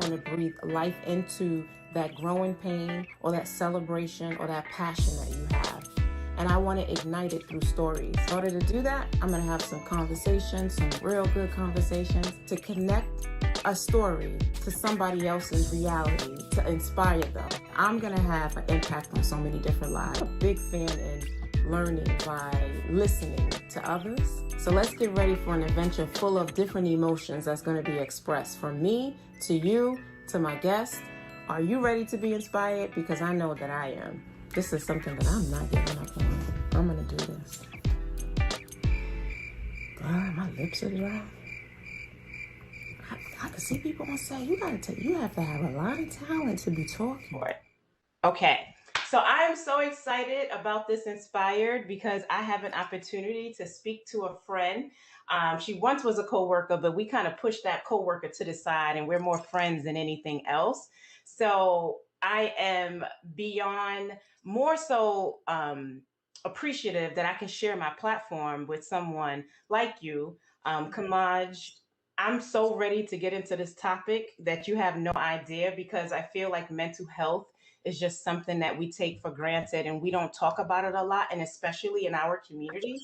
going to breathe life into that growing pain or that celebration or that passion that you have. And I want to ignite it through stories. In order to do that, I'm going to have some conversations, some real good conversations to connect a story to somebody else's reality to inspire them. I'm going to have an impact on so many different lives. I'm a big fan in learning by listening to others. So let's get ready for an adventure full of different emotions that's going to be expressed from me to you to my guest. Are you ready to be inspired? Because I know that I am. This is something that I'm not giving up on. I'm going to do this. God, my lips are dry. I can see people on say, you have to have a lot of talent to be talking. For it. Okay. So I am so excited about this Inspired because I have an opportunity to speak to a friend. She once was a coworker, but we kind of pushed that coworker to the side and we're more friends than anything else. So I am beyond more so appreciative that I can share my platform with someone like you, Kamaj. I'm so ready to get into this topic that you have no idea because I feel like mental health is just something that we take for granted and we don't talk about it a lot, and especially in our community.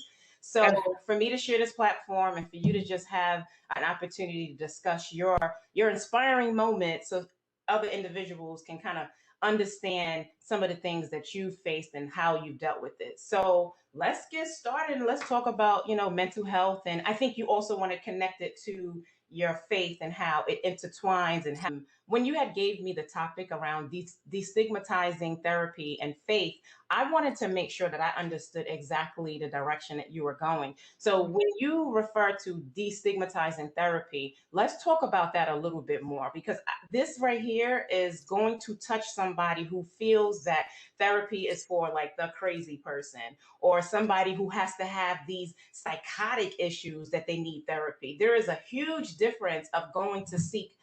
So for me to share this platform and for you to just have an opportunity to discuss your inspiring moments so other individuals can kind of understand some of the things that you faced and how you dealt with it. So let's get started and let's talk about, mental health. And I think you also want to connect it to your faith and how it intertwines and how when you had gave me the topic around destigmatizing therapy and faith, I wanted to make sure that I understood exactly the direction that you were going. So when you refer to destigmatizing therapy, let's talk about that a little bit more because this right here is going to touch somebody who feels that therapy is for like the crazy person or somebody who has to have these psychotic issues that they need therapy. There is a huge difference of going to seek,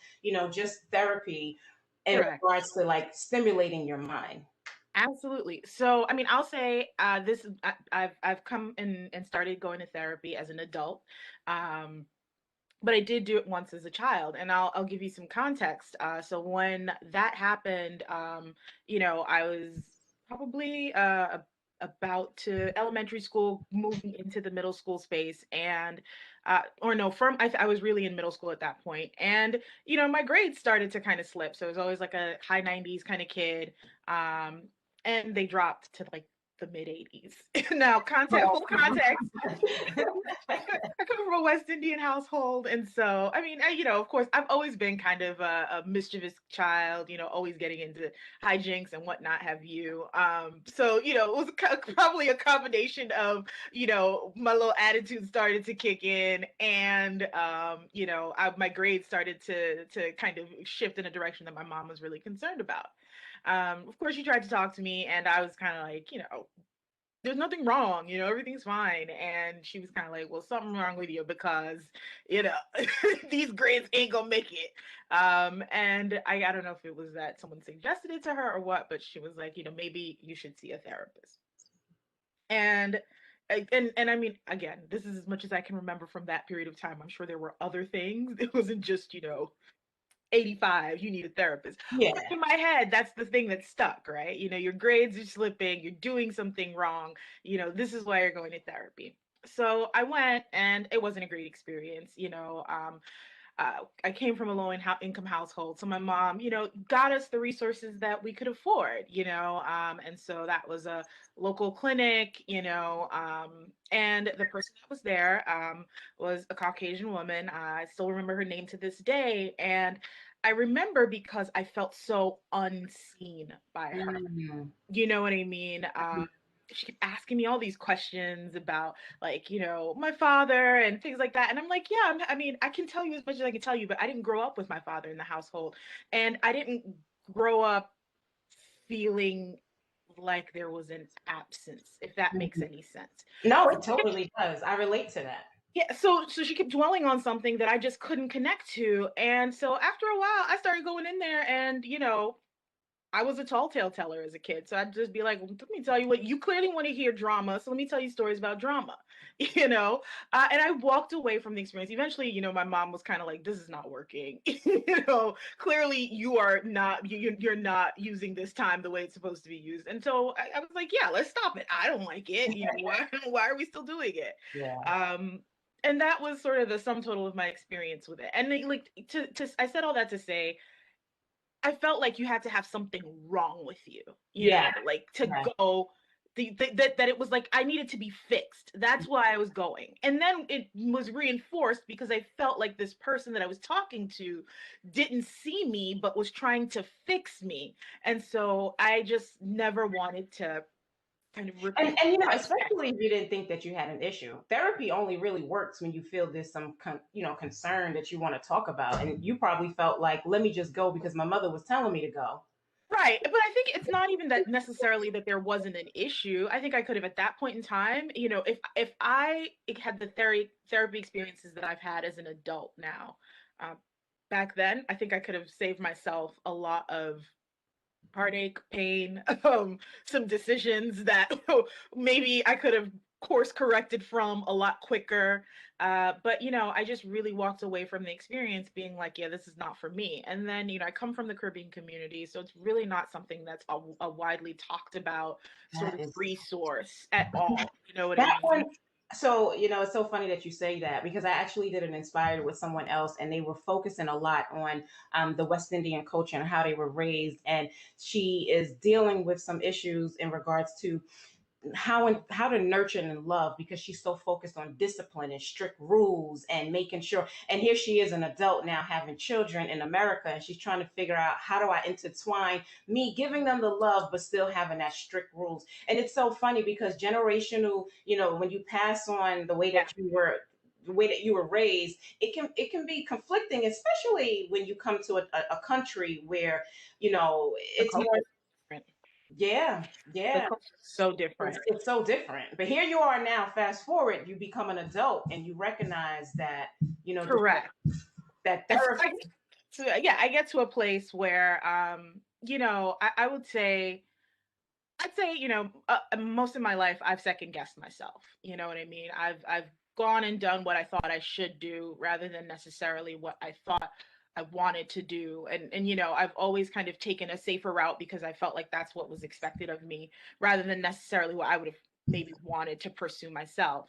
just therapy in Correct. regards to like stimulating your mind. Absolutely. So, I mean, I'll say I've come and started going to therapy as an adult, um, but I did do it once as a child, and I'll give you some context. So when that happened, I was probably about to elementary school, moving into the middle school space, and or no, I was really in middle school at that point, and my grades started to kind of slip. So I was always like a high 90s kind of kid, um, and they dropped to like the mid 80s. Now, full context. I come from a West Indian household, and so I mean, of course, I've always been kind of a mischievous child, always getting into hijinks and whatnot have you. So it was probably a combination of my little attitude started to kick in, and my grades started to kind of shift in a direction that my mom was really concerned about. Of course, she tried to talk to me, and I was kind of like, there's nothing wrong, everything's fine. And she was kind of like, well, something wrong with you because, you know, these grades ain't gonna make it. And I don't know if it was that someone suggested it to her or what, but she was like, maybe you should see a therapist. And and I mean, again, this is as much as I can remember from that period of time. I'm sure there were other things. It wasn't just, 85, you need a therapist. Yeah. But in my head, that's the thing that stuck, right? Your grades are slipping, you're doing something wrong, this is why you're going to therapy. So I went, and it wasn't a great experience. I came from a income household. So my mom, got us the resources that we could afford, and so that was a local clinic, and the person that was there was a Caucasian woman. I still remember her name to this day. And I remember because I felt so unseen by her. Mm. You know what I mean? She kept asking me all these questions about, like, my father and things like that. And I'm like, yeah, I mean, I can tell you as much as I can tell you, but I didn't grow up with my father in the household. And I didn't grow up feeling like there was an absence, if that makes Mhm. any sense. No, it totally does. I relate to that. Yeah, so she kept dwelling on something that I just couldn't connect to. And so after a while, I started going in there and, I was a tall tale teller as a kid. So I'd just be like, let me tell you what, you clearly want to hear drama. So let me tell you stories about drama, you know? And I walked away from the experience. Eventually, my mom was kind of like, this is not working. Clearly you are not, you're not using this time the way it's supposed to be used. And so I was like, yeah, let's stop it. I don't like it. Why are we still doing it? Yeah. And that was sort of the sum total of my experience with it. And like I said all that to say, I felt like you had to have something wrong with you, Yeah. like to Yeah. go that it was like I needed to be fixed. That's why I was going. And then it was reinforced because I felt like this person that I was talking to didn't see me but was trying to fix me. And so I just never wanted to kind of And repeat that. especially if you didn't think that you had an issue. Therapy only really works when you feel there's some concern that you want to talk about, and you probably felt like, let me just go because my mother was telling me to go. Right. But I think it's not even that necessarily that there wasn't an issue. I think I could have at that point in time, if I had the therapy experiences that I've had as an adult now, uh, back then, I think I could have saved myself a lot of heartache, pain, some decisions that maybe I could have course corrected from a lot quicker. But I just really walked away from the experience being like, yeah, this is not for me. And then, I come from the Caribbean community, so it's really not something that's a widely talked about sort That of is resource at all. You know what I that mean? one. So, it's so funny that you say that because I actually did an inspired with someone else, and they were focusing a lot on the West Indian culture and how they were raised. And she is dealing with some issues in regards to how to nurture and love because she's so focused on discipline and strict rules and making sure. And here she is, an adult now, having children in America, and she's trying to figure out, how do I intertwine me giving them the love but still having that strict rules. And it's so funny because generational, when you pass on Yeah, the way that you were raised, it can be conflicting, especially when you come to a country where the it's culture more. is different. Yeah, The yeah. culture is so it's, different. it's so different. But here you are now, fast forward, you become an adult and you recognize that, Correct. that I, therapy. I, so yeah, I get to a place where, I would say I'd say, most of my life I've second guessed myself. You know what I mean? I've gone and done what I thought I should do rather than necessarily what I thought I wanted to do. And I've always kind of taken a safer route because I felt like that's what was expected of me rather than necessarily what I would have maybe wanted to pursue myself.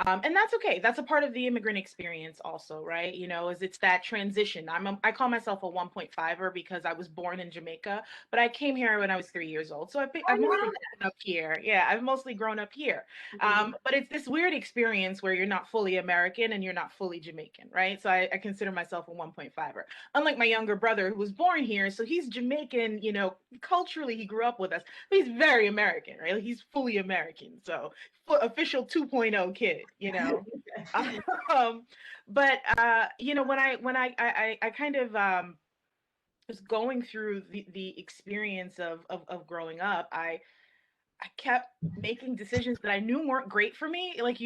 And that's okay. That's a part of the immigrant experience also, right? Is it's that transition. I call myself a 1.5er because I was born in Jamaica, but I came here when I was 3 years old. So I've mostly grown up here. Yeah, I've mostly grown up here. But it's this weird experience where you're not fully American and you're not fully Jamaican, right? So I consider myself a 1.5er. Unlike my younger brother who was born here, so he's Jamaican, culturally he grew up with us, but he's very American, right? Like he's fully American. So official 2.0 kid. Um, but when I kind of was going through the experience of growing up, I kept making decisions that I knew weren't great for me, like,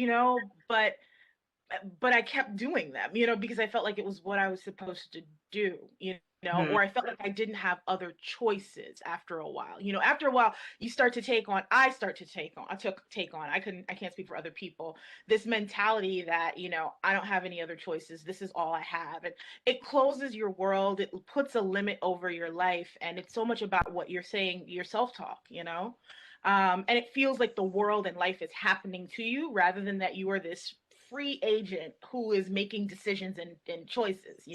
but I kept doing them, because I felt like it was what I was supposed to do, Mhm. or I felt like I didn't have other choices after a while. After a while, I start to take on, I can't speak for other people, this mentality that, I don't have any other choices. This is all I have. And it closes your world. It puts a limit over your life. And it's so much about what you're saying, your self-talk. And it feels like the world and life is happening to you rather than that you are this free agent who is making decisions and choices.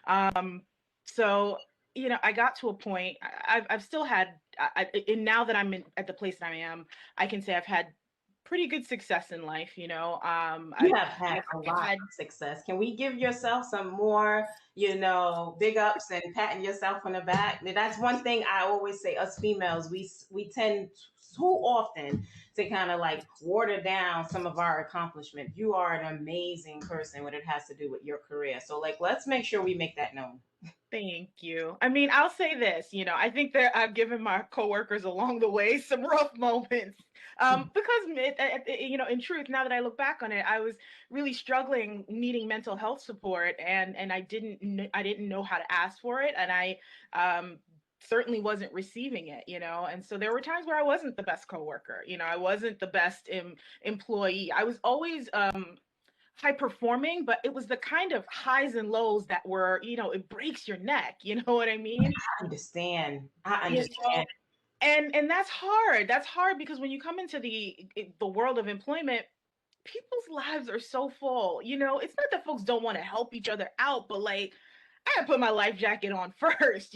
Um, so, I got to a point, I've still had, and now that at the place that I am, I can say I've had pretty good success in life. You have had I've a lot had of success. Can we give yourself some more, big ups and patting yourself on the back? That's one thing I always say. Us females, we tend too often to kind of like water down some of our accomplishments. You are an amazing person when it has to do with your career. So, like, let's make sure we make that known. Thank you. I mean, I'll say this, I think that I've given my coworkers along the way some rough moments. Because in truth, now that I look back on it, I was really struggling needing mental health support and I didn't know how to ask for it. And I certainly wasn't receiving it, and so there were times where I wasn't the best coworker, I wasn't the best employee. I was always high performing, but it was the kind of highs and lows that were, it breaks your neck, you know what I mean? I understand. I You know, understand. and that's hard. That's hard because when you come into the world of employment, people's lives are so full. It's not that folks don't want to help each other out, but like I gotta put my life jacket on first,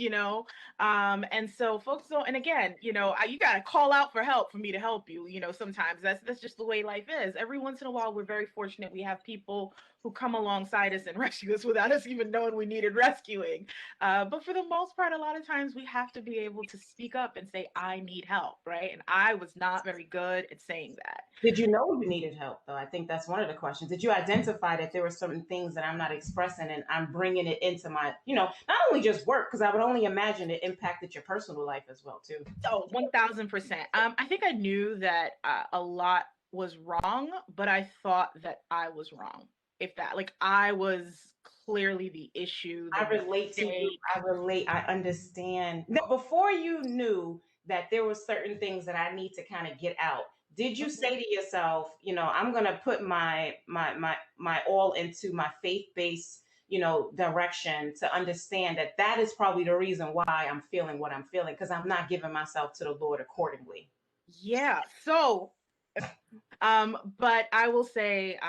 and so folks don't. And again, you gotta call out for help for me to help you. Sometimes that's just the way life is. Every once in a while, we're very fortunate. We have people who come alongside us and rescue us without us even knowing we needed rescuing. But for the most part, a lot of times we have to be able to speak up and say, "I need help," right? And I was not very good at saying that. Did you know you needed help, though? I think that's one of the questions. Did you identify that there were certain things that I'm not expressing and I'm bringing it into my, not only just work, because I would only imagine it impacted your personal life as well, too. Oh, 1000%. I think I knew that a lot was wrong, but I thought that I was wrong. If that, like, I was clearly the issue, the I relate to you. mistake. I relate. I understand. Now, before you knew that there were certain things that I need to kind of get out, did you say to yourself, I'm gonna put my all into my faith-based, direction to understand that that is probably the reason why I'm feeling what I'm feeling because I'm not giving myself to the Lord accordingly. Yeah. So, but I will say,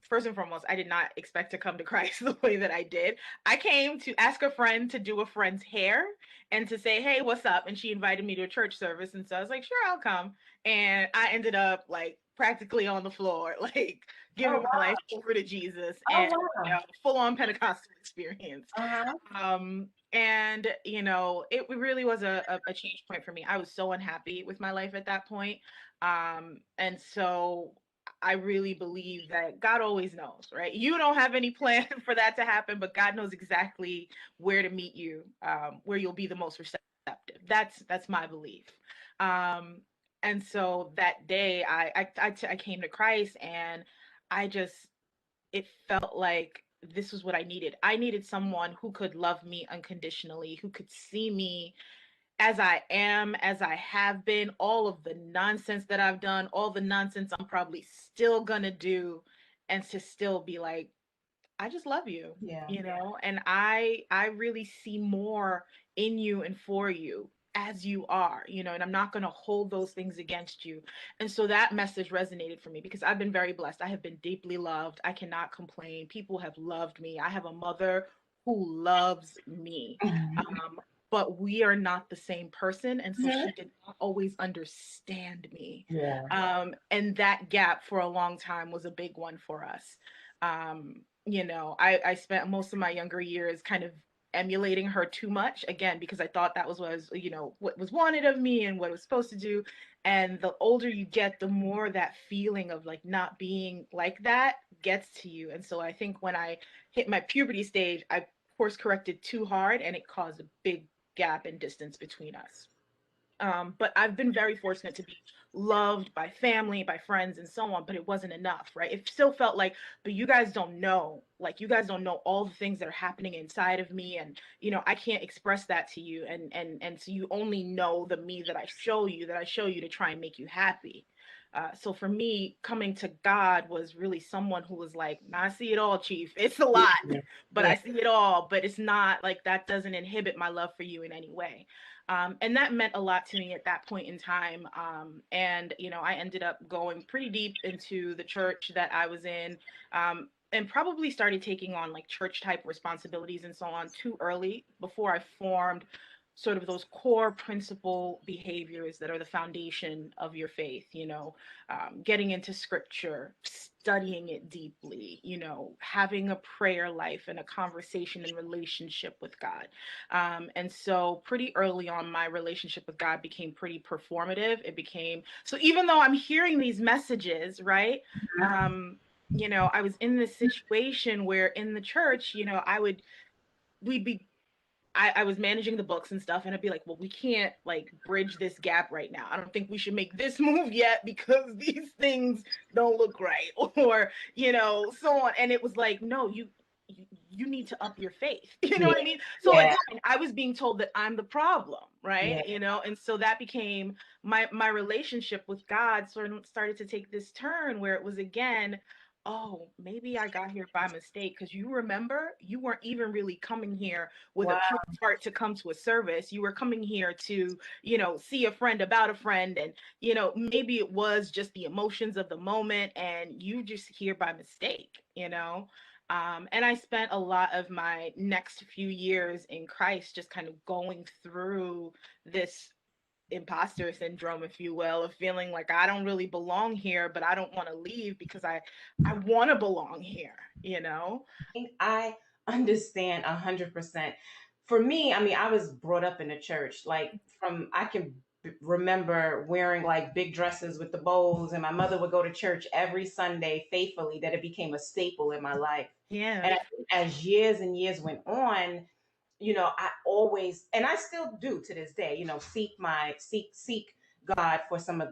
first and foremost, I did not expect to come to Christ the way that I did. I came to ask a friend to do a friend's hair and to say, "Hey, what's up?" And she invited me to a church service, and so I was like, "Sure, I'll come." And I ended up like practically on the floor, like Oh giving my life wow. over to Jesus Oh and wow. full on Pentecostal experience. Uh-huh. And it really was a change point for me. I was so unhappy with my life at that point. And so I really believe that God always knows, right? You don't have any plan for that to happen, but God knows exactly where to meet you, where you'll be the most receptive. That's my belief. Um, and so that day, I came to Christ, and I just it felt like this was what I needed. I needed someone who could love me unconditionally, who could see me as I am, as I have been, all of the nonsense that I've done, all the nonsense I'm probably still gonna do, and to still be like, I just love you, Yeah. and I really see more in you and for you as you are, and I'm not going to hold those things against you. And so that message resonated for me because I've been very blessed. I have been deeply loved. I cannot complain. People have loved me. I have a mother who loves me. Mhm. Um, but we are not the same person. And so Mhm. she did not always understand me. Yeah. And that gap for a long time was a big one for us. I spent most of my younger years kind of emulating her too much again because I thought that was what was wanted of me and what I was supposed to do. And the older you get, the more that feeling of like not being like that gets to you. And so I think when I hit my puberty stage, I course corrected too hard and it caused a big gap and distance between us. But I've been very fortunate to be loved by family, by friends, and so on, but it wasn't enough, right? It still felt like, but you guys don't know, like you guys don't know all the things that are happening inside of me, and I can't express that to you, and so you only know the me that I show you to try and make you happy. So for me, coming to God was really someone who was like, nah, I see it all, Chief. It's a lot, Yeah. but Yeah. I see it all. But it's not like that doesn't inhibit my love for you in any way. And that meant a lot to me at that point in time. I ended up going pretty deep into the church that I was in, and probably started taking on like church type responsibilities and so on too early before I formed sort of those core principle behaviors that are the foundation of your faith, getting into scripture, studying it deeply, having a prayer life and a conversation and relationship with God. And so pretty early on, my relationship with God became pretty performative. It became so even though I'm hearing these messages, right? I was in this situation where in the church, we'd be I was managing the books and stuff, and I'd be like, well, we can't like bridge this gap right now. I don't think we should make this move yet because these things don't look right, or so on. And it was like, no, you need to up your faith. You know Yeah. what I mean? So Yeah. again, I was being told that I'm the problem, right? Yeah. And so that became my relationship with God sort of started to take this turn where it was again, oh, maybe I got here by mistake, because you remember you weren't even really coming here with a Wow. pure heart to come to a service. You were coming here to, see a friend about a friend, and maybe it was just the emotions of the moment and you just here by mistake. And I spent a lot of my next few years in Christ just kind of going through this imposter syndrome, if you will, of feeling like I don't really belong here, but I don't want to leave because I want to belong here. I understand 100%. For me, I mean, I was brought up in the church. Like I can remember wearing like big dresses with the bows, and my mother would go to church every Sunday faithfully. That it became a staple in my life. Yeah. And I think as years and years went on, I always, and I still do to this day, seek God for some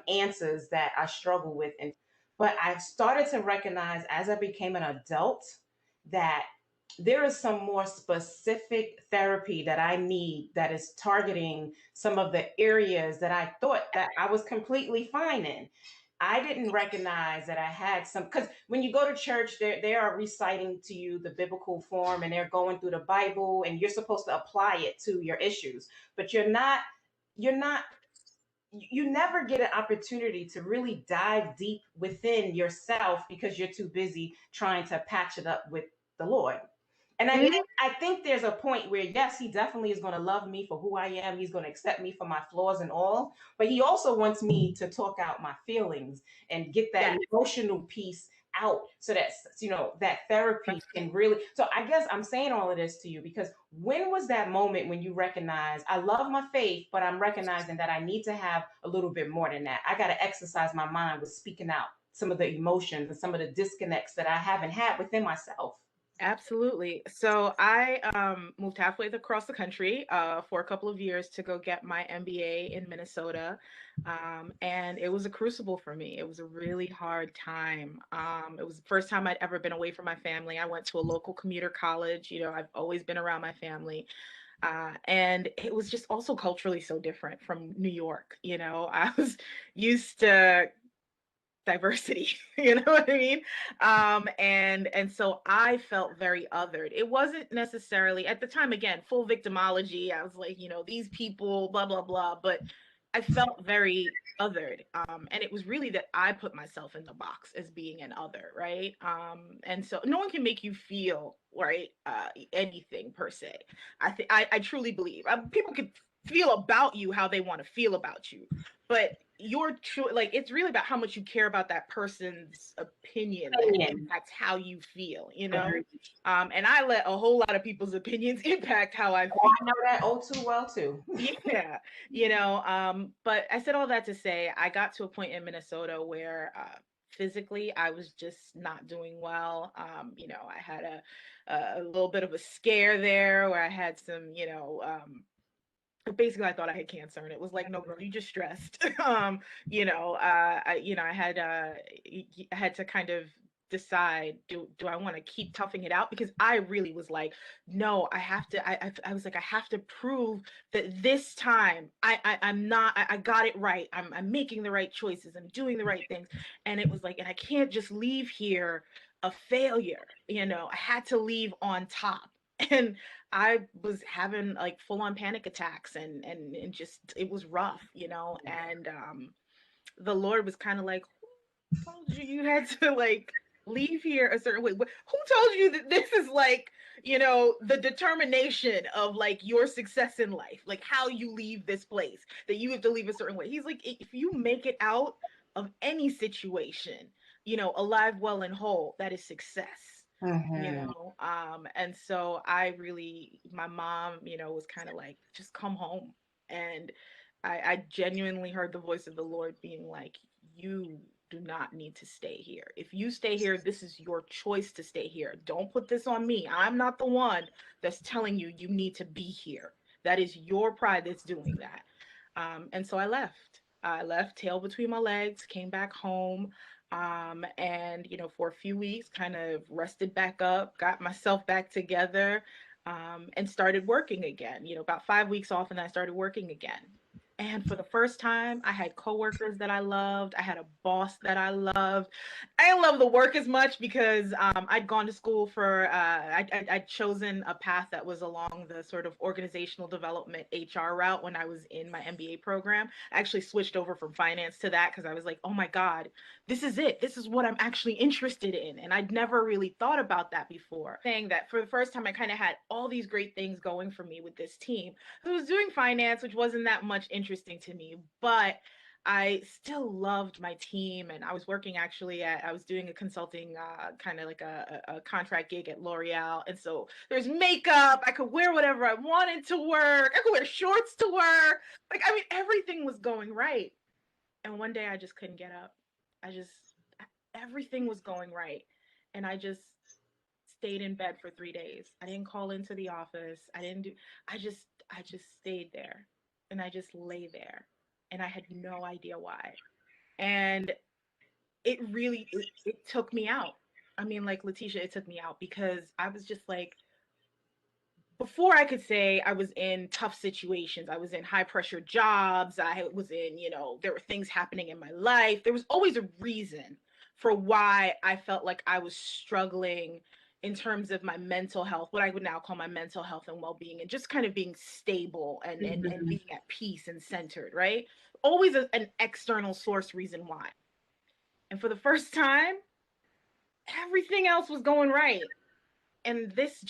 answers that I struggle with. And but I started to recognize as I became an adult that there is some more specific therapy that I need that is targeting some of the areas that I thought that I was completely fine in. I didn't recognize that I had some, because when you go to church, they are reciting to you the biblical form and they're going through the Bible and you're supposed to apply it to your issues, but you're not you never get an opportunity to really dive deep within yourself because you're too busy trying to patch it up with the Lord. And Mhm. I think there's a point where, yes, he definitely is going to love me for who I am. He's going to accept me for my flaws and all. But he also wants me to talk out my feelings and get that Yeah. emotional piece out so that, that therapy can really. So I guess I'm saying all of this to you because when was that moment when you recognize I love my faith, but I'm recognizing that I need to have a little bit more than that? I got to exercise my mind with speaking out some of the emotions and some of the disconnects that I haven't had within myself. Absolutely. So I moved halfway across the country for a couple of years to go get my MBA in Minnesota. And it was a crucible for me. It was a really hard time. It was the first time I'd ever been away from my family. I went to a local commuter college. I've always been around my family. And it was just also culturally so different from New York. I was used to diversity. You know what I mean? And so I felt very othered. It wasn't necessarily at the time, again, full victimology. I was like, these people, blah blah blah, but I felt very othered. And it was really that I put myself in the box as being an other, right? And so no one can make you feel right, anything per se. I truly believe people can feel about you how they want to feel about you, but your like it's really about how much you care about that person's opinion that Opinion. impacts how you feel. Agreed. And I let a whole lot of people's opinions impact how I Oh, feel. I know that oh too well too. Yeah. But I said all that to say I got to a point in Minnesota where physically I was just not doing well. I had a little bit of a scare there where I had some, basically I thought I had cancer, and it was like, no girl, you just stressed. I had I had to kind of decide, do I want to keep toughing it out, because I really was like, no, I have to. I was like, I have to prove that this time I'm not, I got it right. I'm making the right choices, I'm doing the right things. And it was like, and I can't just leave here a failure. I had to leave on top. And I was having like full on panic attacks, and just it was rough. And the Lord was kind of like, who told you you had to like leave here a certain way? Who told you that this is like, the determination of like your success in life, like how you leave this place, that you have to leave a certain way? He's like, if you make it out of any situation, alive, well, and whole, that is success. Mhm. And so I really, my mom, was kind of like, just come home. And I genuinely heard the voice of the Lord being like, you do not need to stay here. If you stay here, this is your choice to stay here. Don't put this on me. I'm not the one that's telling you you need to be here. That is your pride that's doing that. And so I left. I left tail between my legs, came back home. And for a few weeks, kind of rested back up, got myself back together, and started working again. About 5 weeks off, and I started working again. And for the first time, I had coworkers that I loved. I had a boss that I loved. I didn't love the work as much because I'd gone to school for, I'd chosen a path that was along the sort of organizational development HR route when I was in my MBA program. I actually switched over from finance to that because I was like, oh my God, this is it. This is what I'm actually interested in. And I'd never really thought about that before. Saying that for the first time, I kind of had all these great things going for me with this team. I was doing finance, which wasn't that much interesting to me, but I still loved my team. And I was working I was doing a consulting, kind of like a contract gig at L'Oreal. And so there's makeup. I could wear whatever I wanted to work. I could wear shorts to work. Like, I mean, everything was going right. And one day I just couldn't get up. I just, everything was going right. And I just stayed in bed for 3 days. I didn't call into the office. I just stayed there, and I just lay there, and I had no idea why. And it took me out. I mean, like Letitia, it took me out because I was just like, before I could say I was in tough situations, I was in high pressure jobs, I was in, there were things happening in my life. There was always a reason for why I felt like I was struggling in terms of my mental health, what I would now call my mental health and well being, and just kind of being stable and Mhm. being at peace and centered, right? Always an external source reason why. And for the first time, everything else was going right. And this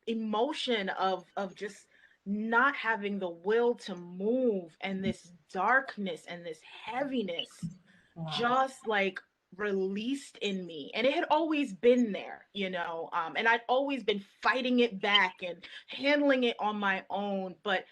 emotion of just not having the will to move, and this darkness and this heaviness Wow. just like released in me. And it had always been there, and I'd always been fighting it back and handling it on my own, but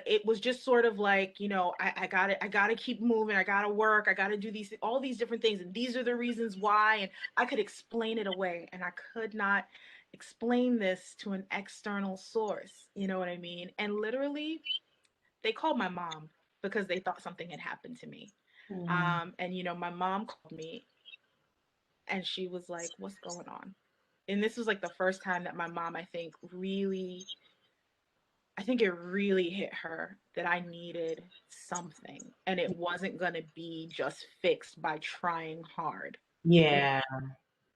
it was just sort of like, I gotta keep moving, I gotta work, I gotta do all these different things, and these are the reasons why. And I could explain it away, and I could not explain this to an external source, you know what I mean? And literally, they called my mom because they thought something had happened to me. Mm. And my mom called me, and she was like, "What's going on?" And this was like the first time that my mom, I think it really hit her that I needed something, and it wasn't going to be just fixed by trying hard. You Yeah.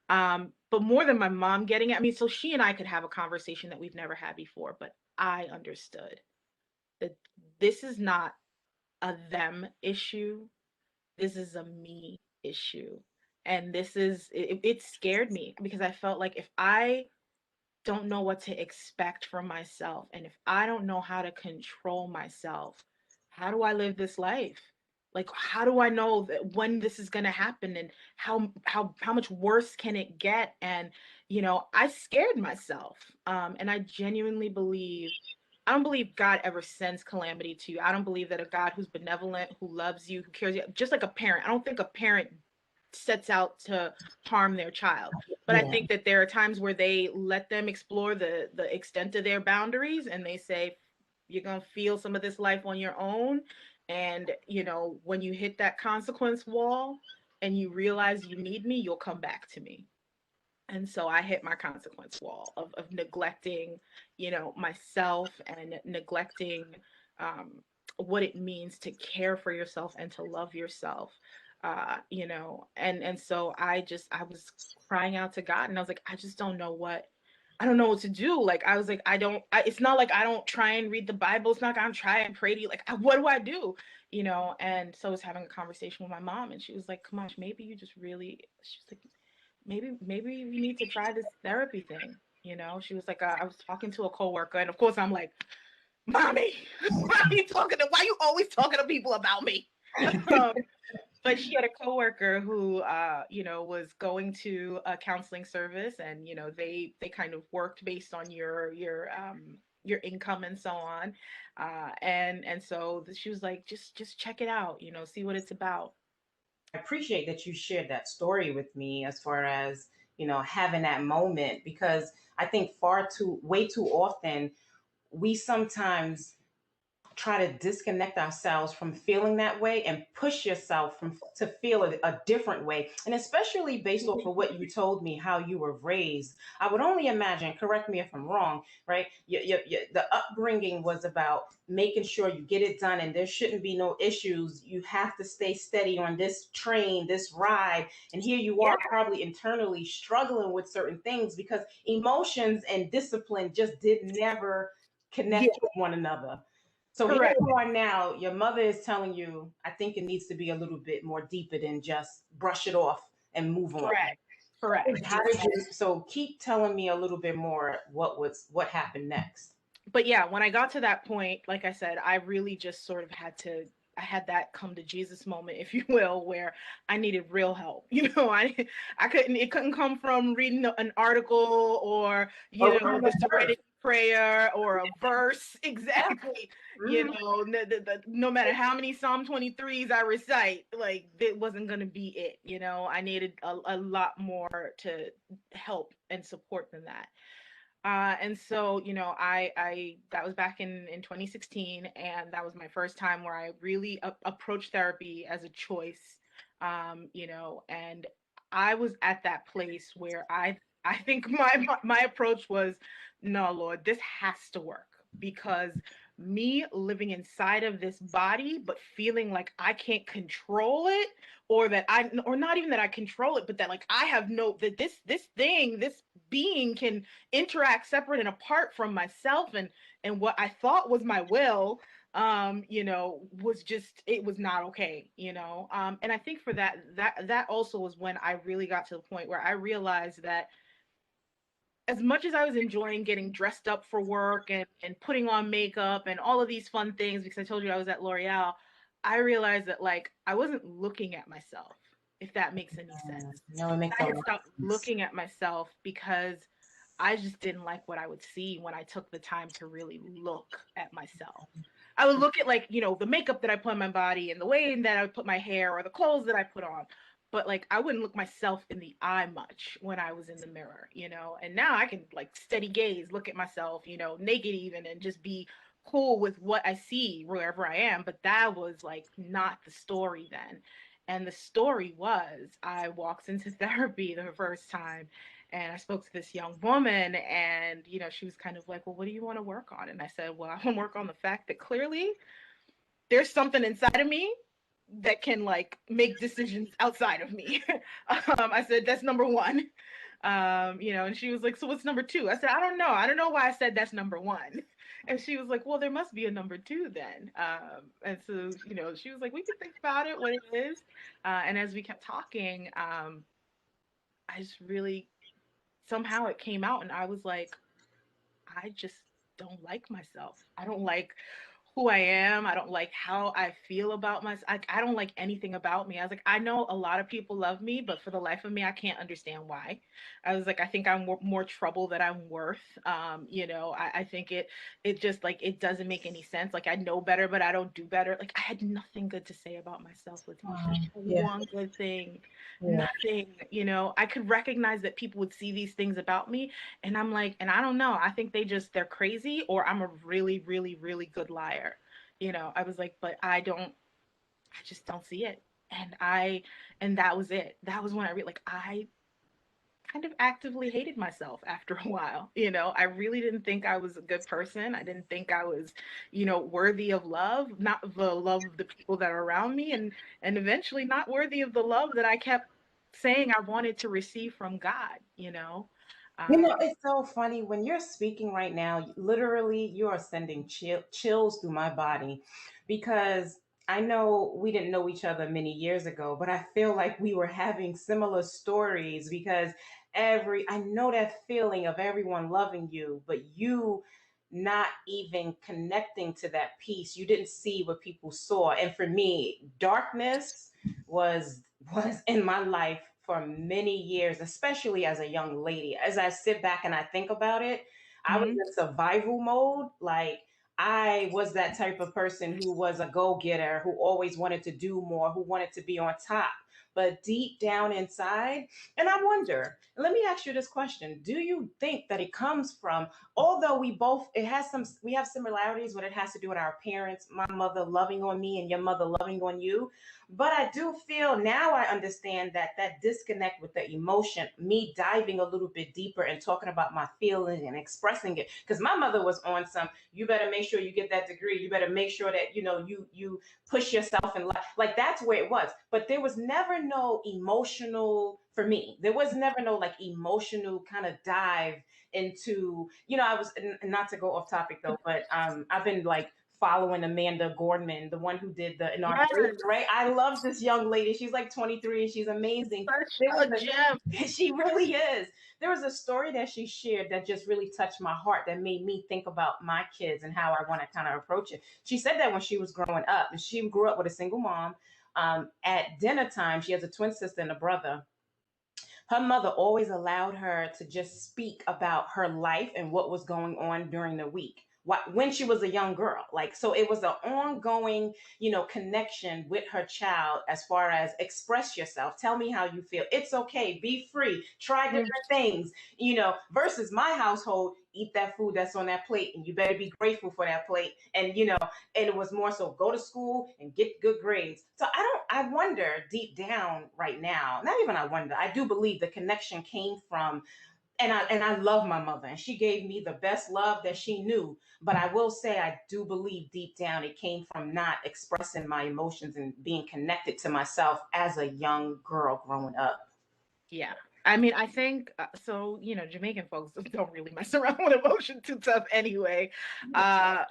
But more than my mom getting it, I mean, so she and I could have a conversation that we've never had before, but I understood that this is not a them issue. This is a me issue. And it scared me because I felt like if I don't know what to expect from myself, and if I don't know how to control myself, how do I live this life? Like, how do I know that when this is going to happen, and how much worse can it get? And I scared myself. And I genuinely believe, I don't believe God ever sends calamity to you. I don't believe that a God who's benevolent, who loves you, who cares, just like a parent. I don't think a parent sets out to harm their child. But I Yeah. think that there are times where they let them explore the extent of their boundaries, and they say, you're going to feel some of this life on your own. And, when you hit that consequence wall and you realize you need me, you'll come back to me. And so I hit my consequence wall of neglecting, myself, and neglecting um, what it means to care for yourself and to love yourself. And so I was crying out to God, and I was like, I don't know what to do. Like, I was like, it's not like I don't try and read the Bible. It's not like I'm trying and pray to you. Like, what do I do? And so I was having a conversation with my mom, and she was like, Kamash, maybe you just really, she's like, maybe we need to try this therapy thing. She was like, I was talking to a coworker, and of course I'm like, mommy, why are you always talking to people about me? um, but she had a coworker who was going to a counseling service, and they kind of worked based on your income and so on. And so she was like, just check it out, see what it's about. I appreciate that you shared that story with me as far as, having that moment, because I think way too often we sometimes try to disconnect ourselves from feeling that way and push yourself to feel a different way. And especially based off of what you told me, how you were raised, I would only imagine, correct me if I'm wrong, right? The upbringing was about making sure you get it done and there shouldn't be no issues. You have to stay steady on this train, this ride. And here you Yeah. are probably internally struggling with certain things because emotions and discipline just did never connect Yeah. with one another. So here Correct. you are now, your mother is telling you, I think it needs to be a little bit more deeper than just brush it off and move on. Correct. Correct. How did you, so keep telling me a little bit more what happened next? But yeah, when I got to that point, like I said, I really just sort of I had that come to Jesus moment, if you will, where I needed real help. It couldn't come from reading an article or, the Serenity prayer or a verse. Exactly. Mhm. No matter how many Psalm 23s I recite, like, it wasn't going to be it. I needed a lot more to help and support than that. And so, I that was back in 2016, and that was my first time where I really approached therapy as a choice. And I was at that place where I think my approach was, no, Lord, this has to work, because me living inside of this body but feeling like I can't control it, or not even that I control it, but that, like, I have no that this being can interact separate and apart from myself, and what I thought was my will, was just, it was not okay. And I think for that also was when I really got to the point where I realized that, as much as I was enjoying getting dressed up for work and putting on makeup and all of these fun things, because I told you I was at L'Oreal, I realized that, like, I wasn't looking at myself, if that makes any sense. No, it makes I a had lot stopped of sense. looking at myself because I just didn't like what I would see when I took the time to really look at myself. I would look at, like, the makeup that I put on my body and the way that I would put my hair or the clothes that I put on. But, like, I wouldn't look myself in the eye much when I was in the mirror. And now I can, like, steady gaze, look at myself, naked even, and just be cool with what I see wherever I am. But that was, like, not the story then. And the story was, I walked into therapy the first time, and I spoke to this young woman, and she was kind of like, well, what do you want to work on? And I said, well, I want to work on the fact that clearly there's something inside of me that can, like, make decisions outside of me. I said, that's number one. And she was like, so what's number two? I said, I don't know why I said that's number one. And she was like, well, there must be a number two then. And so, she was like, we can think about it, what it is. And as we kept talking, I just really, somehow it came out, and I was like, I just don't like myself. I don't like who I am. I don't like how I feel about myself. I don't like anything about me. I was like, I know a lot of people love me, but for the life of me, I can't understand why. I was like, I think I'm more trouble than I'm worth. I think it just, like, it doesn't make any sense. Like, I know better, but I don't do better. Like, I had nothing good to say about myself, Letitia. Yeah, One good thing, yeah. nothing. I could recognize that people would see these things about me, and I'm like, and I don't know. I think they're crazy, or I'm a really, really, really good liar. I was like, but I just don't see it. And that was it. That was when I kind of actively hated myself after a while. I really didn't think I was a good person. I didn't think I was, worthy of love, not the love of the people that are around me, and eventually not worthy of the love that I kept saying I wanted to receive from God. Um, It's so funny when you're speaking right now, literally, you are sending chills through my body because I know we didn't know each other many years ago, but I feel like we were having similar stories because I know that feeling of everyone loving you, but you not even connecting to that piece. You didn't see what people saw. And for me, darkness was was in my life for many years, especially as a young lady. As I sit back and I think about it, I was mhm. in survival mode. Like, I was that type of person who was a go getter, who always wanted to do more, who wanted to be on top. but deep down inside. And I wonder, let me ask you this question. Do you think that it comes from, although we have similarities when it has to do with our parents, my mother loving on me and your mother loving on you, but I do feel now I understand that that disconnect with the emotion, me diving a little bit deeper and talking about my feelings and expressing it. Because my mother was on some, you better make sure you get that degree. You better make sure that, you push yourself in life. Like that's where it was. But there was never no emotional, for me, there was never no like emotional kind of dive into, I was, not to go off topic though, but I've been like following Amanda Gorman, the one who did the inauguration, Yes, right? I love this young lady. She's like 23 and she's amazing. such There a was gem. she really is. There was a story that she shared that just really touched my heart, that made me think about my kids and how I want to kind of approach it. She said that when she was growing up, and she grew up with a single mom. At dinner time, she has a twin sister and a brother. Her mother always allowed her to just speak about her life and what was going on during the week, when she was a young girl. Like, so it was an ongoing, connection with her child, as far as express yourself, tell me how you feel, it's okay, be free, try Mm, different things, versus my household, eat that food that's on that plate and you better be grateful for that plate. And and it was more so go to school and get good grades. So I wonder deep down right now, not even I wonder, I do believe the connection came from, and I love my mother and she gave me the best love that she knew. But I will say I do believe deep down it came from not expressing my emotions and being connected to myself as a young girl growing up. yeah. I mean, I think so, Jamaican folks don't really mess around with emotion too tough anyway. Uh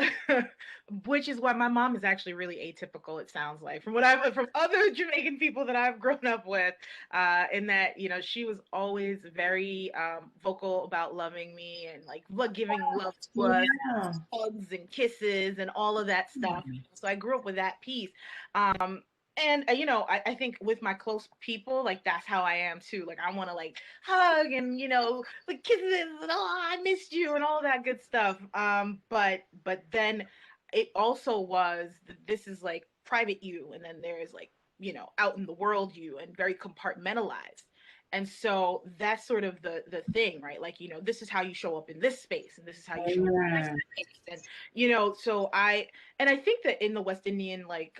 which is why my mom is actually really atypical, it sounds like, from what I've from other Jamaican people that I've grown up with, in that, she was always very vocal about loving me and like giving love to us, Yeah. hugs and kisses and all of that stuff. So I grew up with that piece. Um and I think with my close people, like that's how I am too. Like I want to like hug and like kisses and oh I missed you and all that good stuff. But then it also was this is like private you, and then there's like out in the world you, and very compartmentalized. And so that's sort of the thing, right? Like this is how you show up in this space, and this is how you show up in this Mm. space. And so I think that in the West Indian like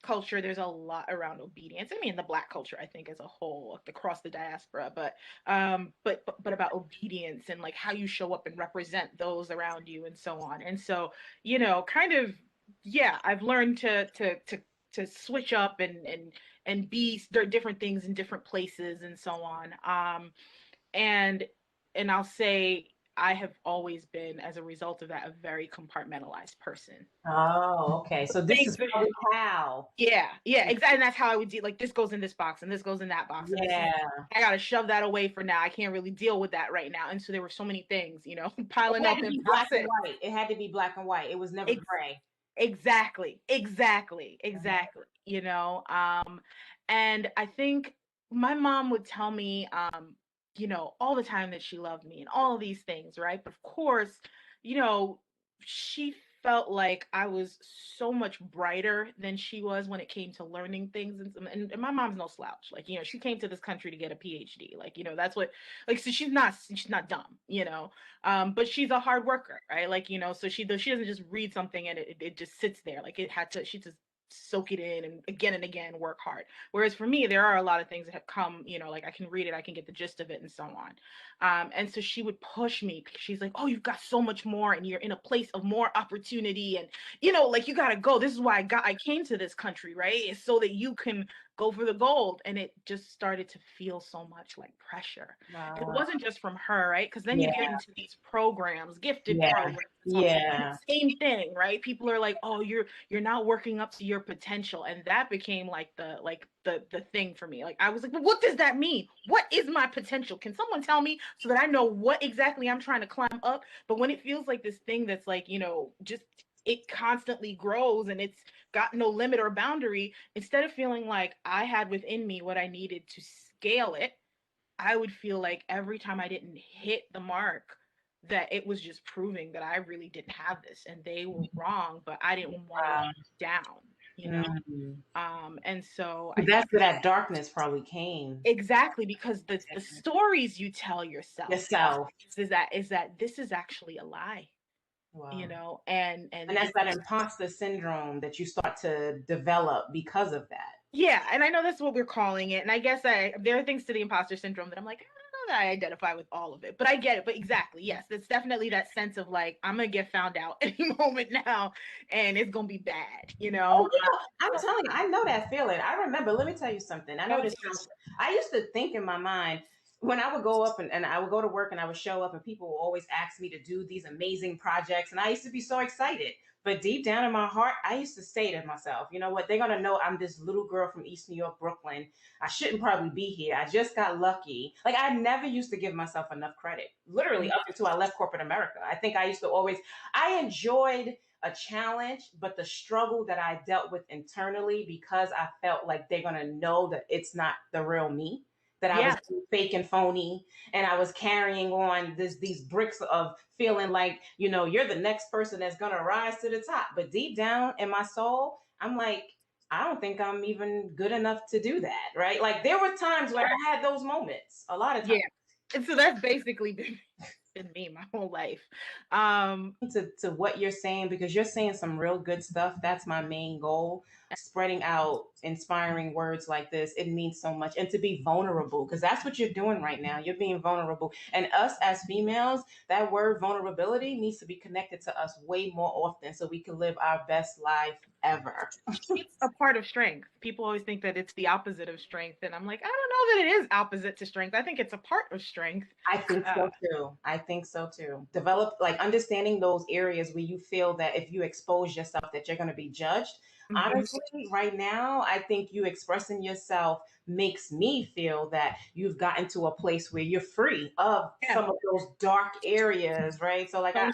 culture, there's a lot around obedience. I mean, the Black culture, I think, as a whole, across the diaspora, but about obedience and like how you show up and represent those around you and so on. And so, kind of, yeah, I've learned to switch up and be different things in different places and so on. And I'll say I have always been, as a result of that, a very compartmentalized person. Oh, okay. So this is Things probably how. yeah, exactly. And that's how I would deal. Like this goes in this box, and this goes in that box, and this is Yeah. I gotta shove that away for now. I can't really deal with that right now. And so there were so many things, It piling had up to in be black and boxes. white. It had to be black and white. It was never Ex- gray. exactly. And I think my mom would tell me, all the time that she loved me and all of these things, right? But of course, you know, she felt like I was so much brighter than she was when it came to learning things. And my mom's no slouch. Like, she came to this country to get a PhD. Like, that's what, like, so she's not dumb, but she's a hard worker, right? Like, so she doesn't just read something and it just sits there. Like she just soak it in and again work hard. Whereas for me, there are a lot of things that have come, like I can read it, I can get the gist of it and so on. And so she would push me. She's like, oh, you've got so much more and you're in a place of more opportunity. And, like you got to go. This is why I came to this country, right? It's so that you can go for the gold. And it just started to feel so much like pressure. It Wow. wasn't just from her, right? Because then you get Yeah. into these programs, gifted Yeah. programs. And Yeah. same thing, right? People are like, oh, you're not working up to your potential. And that became like the thing for me. Like I was like, well, what does that mean? What is my potential? Can someone tell me so that I know what exactly I'm trying to climb up? But when it feels like this thing that's like, just it constantly grows and it's got no limit or boundary, instead of feeling like I had within me what I needed to scale it, I would feel like every time I didn't hit the mark, that it was just proving that I really didn't have this and they were wrong, but I didn't want to let Wow. them down. you know. And so I That's where that darkness probably came. exactly, because the stories you tell yourself Yourself. is that this is actually a lie, you Wow. know, and And that's this, that imposter syndrome that you start to develop because of that. yeah, and I know that's what we're calling it. And I guess there are things to the imposter syndrome that I'm like, I don't know that I identify with all of it, but I get it. But exactly, yes, it's definitely that sense of like, I'm gonna get found out any moment now, and it's gonna be bad, you Oh know. yeah, I'm telling you, I know that feeling. I remember. Let me tell you something. I know Oh, this sounds. I used to think in my mind when I would go up and I would go to work and I would show up and people would always ask me to do these amazing projects and I used to be so excited. But deep down in my heart, I used to say to myself, you know what? They're gonna know I'm this little girl from East New York, Brooklyn. I shouldn't probably be here. I just got lucky. Like I never used to give myself enough credit. Literally up until I left corporate America. I think I used to always. I enjoyed a challenge, but the struggle that I dealt with internally because I felt like they're going to know that it's not the real me, that I was yeah, fake and phony, and I was carrying on these bricks of feeling like, you know, you're the next person that's going to rise to the top. But deep down in my soul, I'm like, I don't think I'm even good enough to do that, right? Like there were times when I had those moments, a lot of yeah. times. And so that's basically been me my whole life. To what you're saying because you're saying some real good stuff. That's my main goal. Spreading out inspiring words like this, it means so much. And to be vulnerable, because that's what you're doing right now. You're being vulnerable. And us as females, that word vulnerability needs to be connected to us way more often so we can live our best life ever. It's a part of strength. People always think that it's the opposite of strength, and I'm like, I don't know that it is opposite to strength. I think it's a part of strength. I think Uh, so too. I think so too. Develop like understanding those areas where you feel that if you expose yourself that you're going to be judged. mhm. Honestly, right now, I think you expressing yourself makes me feel that you've gotten to a place where you're free of Yeah, some of those dark areas, right? So like so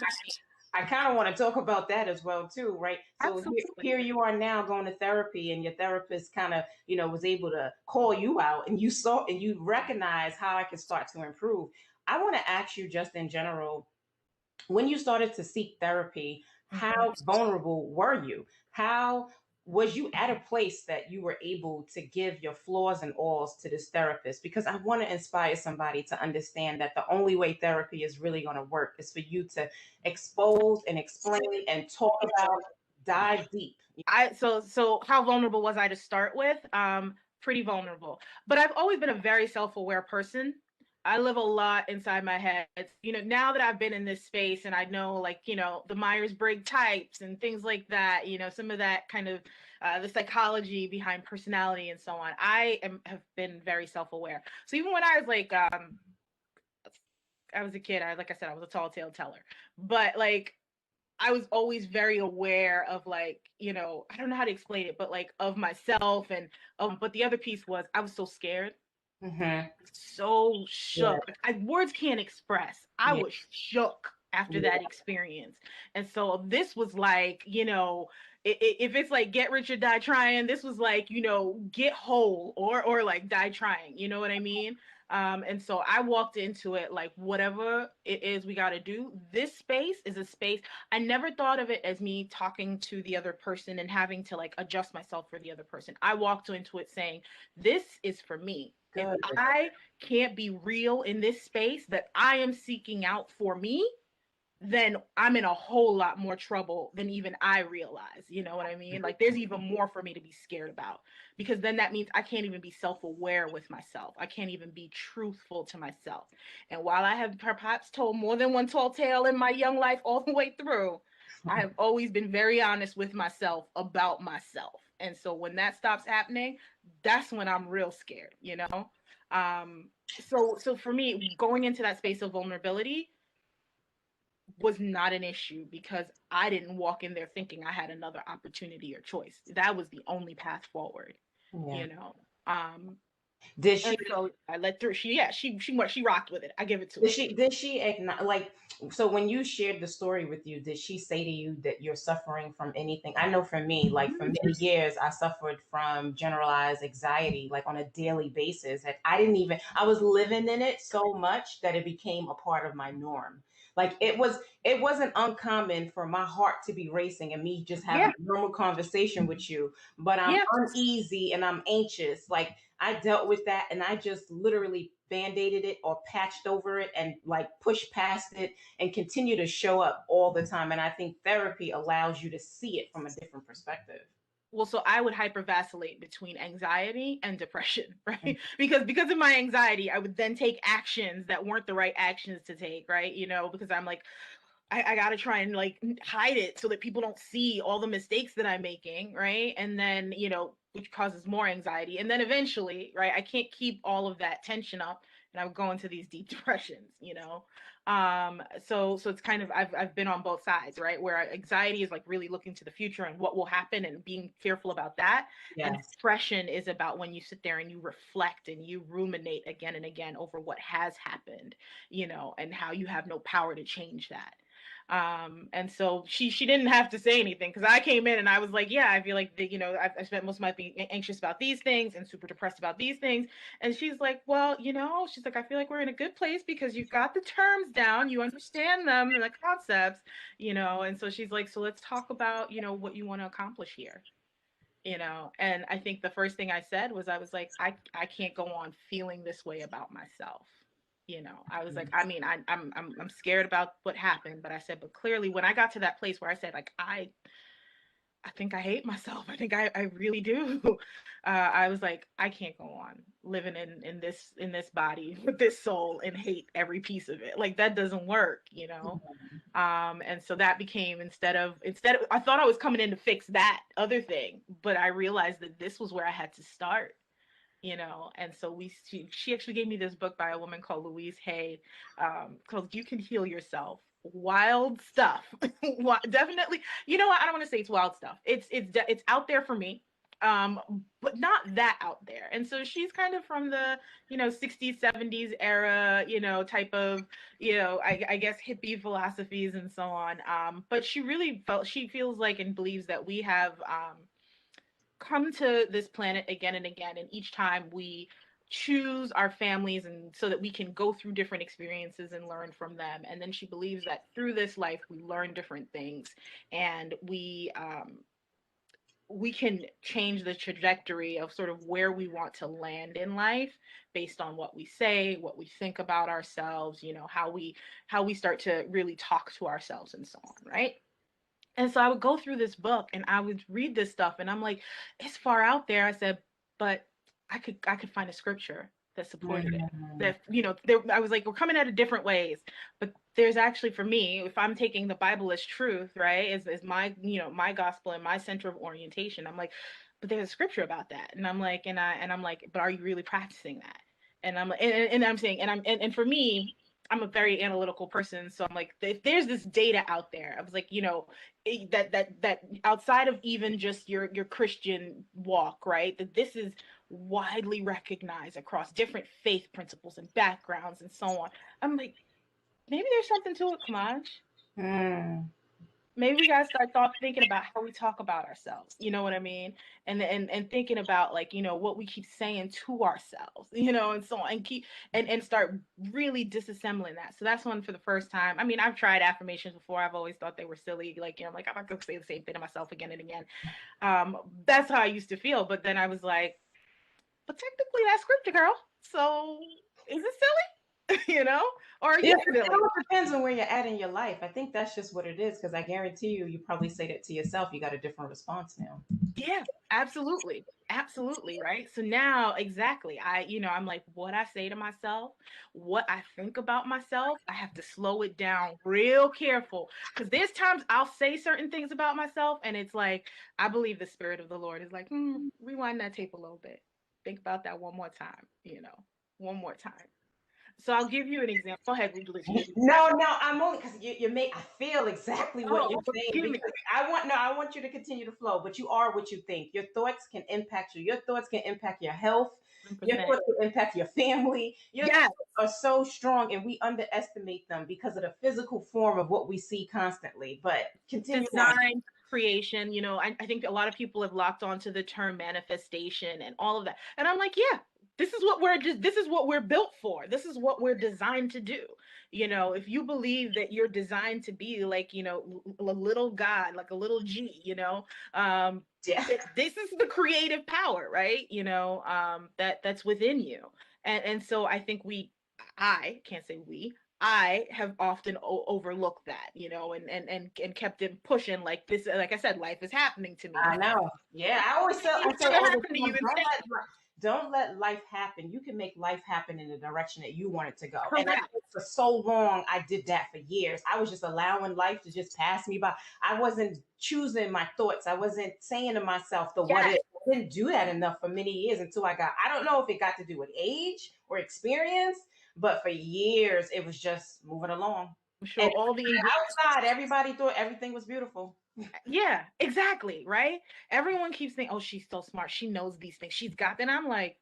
I kind of want to talk about that as well too, right? So absolutely. here you are now going to therapy, and your therapist kind of, you know, was able to call you out, and you saw and you recognize how I can start to improve. I want to ask you just in general, when you started to seek therapy, Mhm. how vulnerable were you? How was you at a place that you were able to give your flaws and alls to this therapist? Because I want to inspire somebody to understand that the only way therapy is really going to work is for you to expose and explain and talk about, dive deep. So how vulnerable was I to start with? Pretty vulnerable. But I've always been a very self-aware person. I live a lot inside my head. You know, now that I've been in this space and I know, like, you know, the Myers-Briggs types and things like that, you know, some of that kind of the psychology behind personality and so on. Have been very self-aware. So even when I was like I was a kid, like I said, I was a tall tale teller. But like I was always very aware of, like, you know, I don't know how to explain it, but like of myself and but the other piece was I was so scared, Mm-hmm. so Yeah, shook. Words can't express. I yeah, was shook after yeah. that experience. And so this was like, you know, if it's like get rich or die trying, this was like, you know, get whole or like die trying. You know what I mean? And so I walked into it like whatever it is we got to do. This space is a space. I never thought of it as me talking to the other person and having to like adjust myself for the other person. I walked into it saying, this is for me. If Good. I can't be real in this space that I am seeking out for me, then I'm in a whole lot more trouble than even I realize. You know what I mean? Like there's even more for me to be scared about because then that means I can't even be self-aware with myself. I can't even be truthful to myself. And while I have perhaps told more than one tall tale in my young life all the way through, I have always been very honest with myself about myself. And so when that stops happening, that's when I'm real scared, you know? Um, so for me, going into that space of vulnerability, was not an issue because I didn't walk in there thinking I had another opportunity or choice. That was the only path forward, Yeah. you know. Um, Did and she so I let through. She rocked with it. I give it to Did her. she acknowledge, like, so when you shared the story with you, did she say to you that you're suffering from anything? I know for me, like for many years, I suffered from generalized anxiety, like on a daily basis. And I didn't even, I was living in it so much that it became a part of my norm. Like it wasn't uncommon for my heart to be racing and me just having Yeah. a normal conversation with you, but I'm Yeah. uneasy and I'm anxious. Like I dealt with that and I just literally band-aided it or patched over it and like pushed past it and continue to show up all the time. And I think therapy allows you to see it from a different perspective. Well, so I would hypervacillate between anxiety and depression, right? Because of my anxiety, I would then take actions that weren't the right actions to take, right? Because I'm like, I gotta try and like hide it so that people don't see all the mistakes that I'm making, right? And then, which causes more anxiety. And then eventually, right, I can't keep all of that tension up and I would go into these deep depressions. So it's kind of I've been on both sides, right? Where anxiety is like really looking to the future and what will happen and being fearful about that. And Yes. depression is about when you sit there and you reflect and you ruminate again and again over what has happened, and how you have no power to change that. And so she didn't have to say anything because I came in and I was like, yeah, I feel like I've spent most of my being anxious about these things and super depressed about these things. And she's like, well, she's like, I feel like we're in a good place because you've got the terms down, you understand them and the concepts, and so she's like, so let's talk about, what you want to accomplish here. And I think the first thing I said was I was like, I can't go on feeling this way about myself. I was like, I mean, I'm scared about what happened, but I said, but clearly when I got to that place where I said, like, I think I hate myself. I think I really do. I was like, I can't go on living in this body with this soul and hate every piece of it. Like that doesn't work. And so that became instead of I thought I was coming in to fix that other thing, but I realized that this was where I had to start. And so she actually gave me this book by a woman called Louise Hay, called You Can Heal Yourself. Wild stuff. Definitely. You know what? I don't want to say it's wild stuff. It's out there for me. But not that out there. And so she's kind of from the 60s 70s era, type of, I guess hippie philosophies and so on. But she feels like and believes that we have come to this planet again and again, and each time we choose our families and so that we can go through different experiences and learn from them. And then she believes that through this life we learn different things, and we can change the trajectory of sort of where we want to land in life based on what we say, what we think about ourselves, how we start to really talk to ourselves and so on, right? And so I would go through this book and I would read this stuff and I'm like, it's far out there. I said, but I could find a scripture that supported it. Mm. That, I was like, we're coming at it different ways. But there's actually, for me, if I'm taking the Bible as truth, right, is my, my gospel and my center of orientation, I'm like, but there's a scripture about that. And I'm like, and I'm like, but are you really practicing that? And I'm like, and I'm saying, and for me, I'm a very analytical person, so I'm like, if there's this data out there, I was like, that outside of even just your Christian walk, right? That this is widely recognized across different faith principles and backgrounds and so on. I'm like, maybe there's something to it, Kamaj. Mm. Maybe we gotta start thinking about how we talk about ourselves. You know what I mean? And thinking about like what we keep saying to ourselves. And so on, and keep and start really disassembling that. So that's one for the first time. I mean, I've tried affirmations before. I've always thought they were silly. Like I'm like I'm not gonna say the same thing to myself again and again. That's how I used to feel. But then I was like, but technically that's scripture, girl. So is it silly? Or are Yeah, you it silly? all depends on where you're at in your life. I think that's just what it is because I guarantee you, you probably say that to yourself. You got a different response now. Yeah, absolutely. Absolutely, right? So now exactly, I'm like what I say to myself, what I think about myself, I have to slow it down real careful because there's times I'll say certain things about myself and it's like I believe the spirit of the Lord is like, rewind that tape a little bit. Think about that one more time, one more time. So I'll give you an example. Go ahead, Lucia. No, no, I'm only because you make. I feel exactly what you're Oh, saying give me. because I want you to continue to flow, but you are what you think. Your thoughts can impact you. Your thoughts can impact your health. Your 100%. thoughts can impact your family. Your Yes. thoughts are so strong, and we underestimate them because of the physical form of what we see constantly. But continue on. Design creation, I think a lot of people have locked onto the term manifestation and all of that, and I'm like, yeah, this is what we're built for, this is what we're designed to do. if you believe that you're designed to be like, a little God, like a little G, Yeah. this is the creative power, right? That's within you. And so I think I can't say we, I have often overlooked that, and kept it pushing like this. Like I said, life is happening to me. I know. Yeah, I It's say gonna all the happen to you time, instead. don't let life happen. You can make life happen in the direction that you want it to go. And I Correct. think for so long, I did that for years. I was just allowing life to just pass me by. I wasn't choosing my thoughts. I wasn't saying to myself the what Yes. if. I didn't do that enough for many years until I don't know if it got to do with age or experience, but for years, it was just moving along. I'm sure And all the ingredients. outside, everybody thought everything was beautiful. Yeah, exactly. Right. Everyone keeps saying, "Oh, she's so smart. She knows these things. She's got." Then I'm like,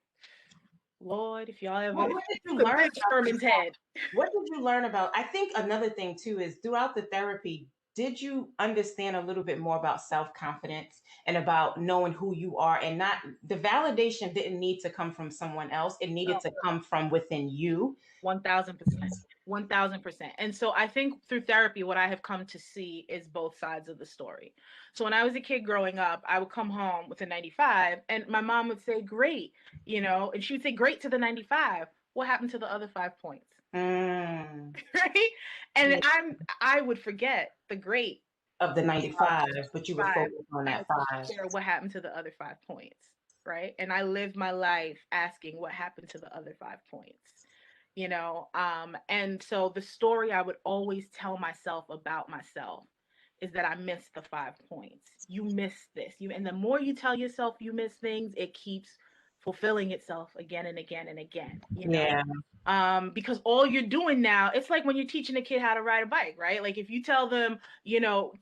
Lord, if y'all ever What did you could learn pitch about Herman's yourself? head. What did you learn about? I think another thing too is throughout the therapy, did you understand a little bit more about self confidence and about knowing who you are and not the validation didn't need to come from someone else, it needed No. to come from within you. 1000%. 1000%. And so I think through therapy, what I have come to see is both sides of the story. So when I was a kid growing up, I would come home with a 95, and my mom would say, "Great," and she would say, "Great" to the 95. What happened to the other 5 points? Mm, Right? And yeah, I would forget the great of the 95, but you would five, focus on and that I would five. share what happened to the other 5 points. Right? And I lived my life asking what happened to the other 5 points. And so the story I would always tell myself about myself is that I missed the 5 points. You missed this. And the more you tell yourself you miss things, it keeps fulfilling itself again and again and again. Yeah, Because all you're doing now, it's like when you're teaching a kid how to ride a bike, right? Like if you tell them,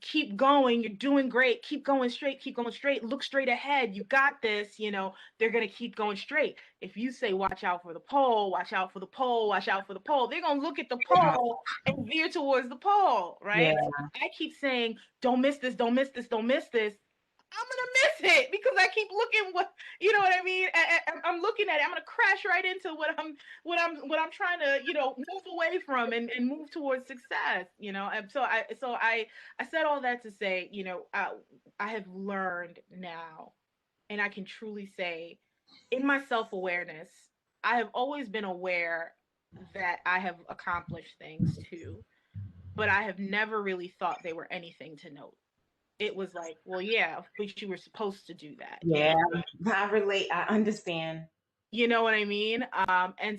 keep going, you're doing great, keep going straight, look straight ahead, you got this, they're gonna keep going straight. If you say, watch out for the pole, watch out for the pole, watch out for the pole, they're gonna look at the pole and veer towards the pole, right? yeah, So I keep saying, don't miss this, don't miss this, don't miss this. I'm gonna miss it because I keep looking you know what I mean. I'm looking at it. I'm gonna crash right into what I'm trying to move away from and move towards success. And so I said all that to say I have learned now, and I can truly say, in my self awareness, I have always been aware that I have accomplished things too, but I have never really thought they were anything to note. It was like, well, yeah, but you were supposed to do that, yeah. I relate. I understand. You know what I mean? And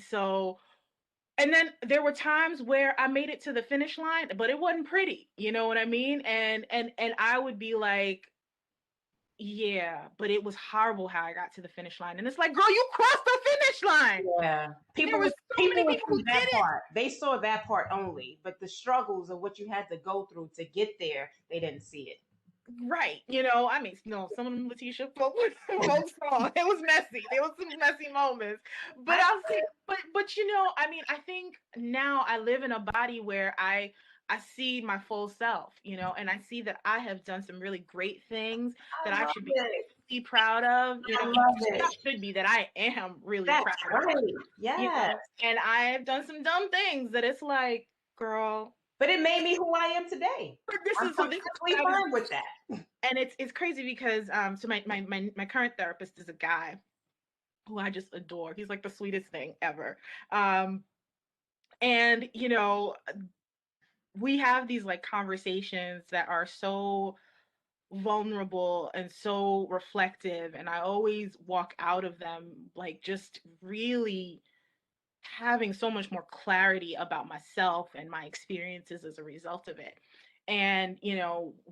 then there were times where I made it to the finish line, but it wasn't pretty. You know what I mean? And I would be like, yeah, but it was horrible how I got to the finish line. And it's like, girl, you crossed the finish line. Yeah. There were so many People would people who see that didn't. part. They saw that part only, but the struggles of what you had to go through to get there, they didn't see it. Right. I mean, no, some of them Letitia folks saw. It was messy. There was some messy moments. But I I'll say, but I mean, I think now I live in a body where I see my full self, and I see that I have done some really great things that I love should it. be proud of. I love Not it. should be that I am really That's proud of. right. Yes. And I've done some dumb things that it's like, girl, But it made me who I am today. this I'm is so this is perfectly what I was fine with that. and it's crazy because so my current therapist is a guy who I just adore. He's like the sweetest thing ever. Um and we have these like conversations that are so vulnerable and so reflective, and I always walk out of them like just really having so much more clarity about myself and my experiences as a result of it. And,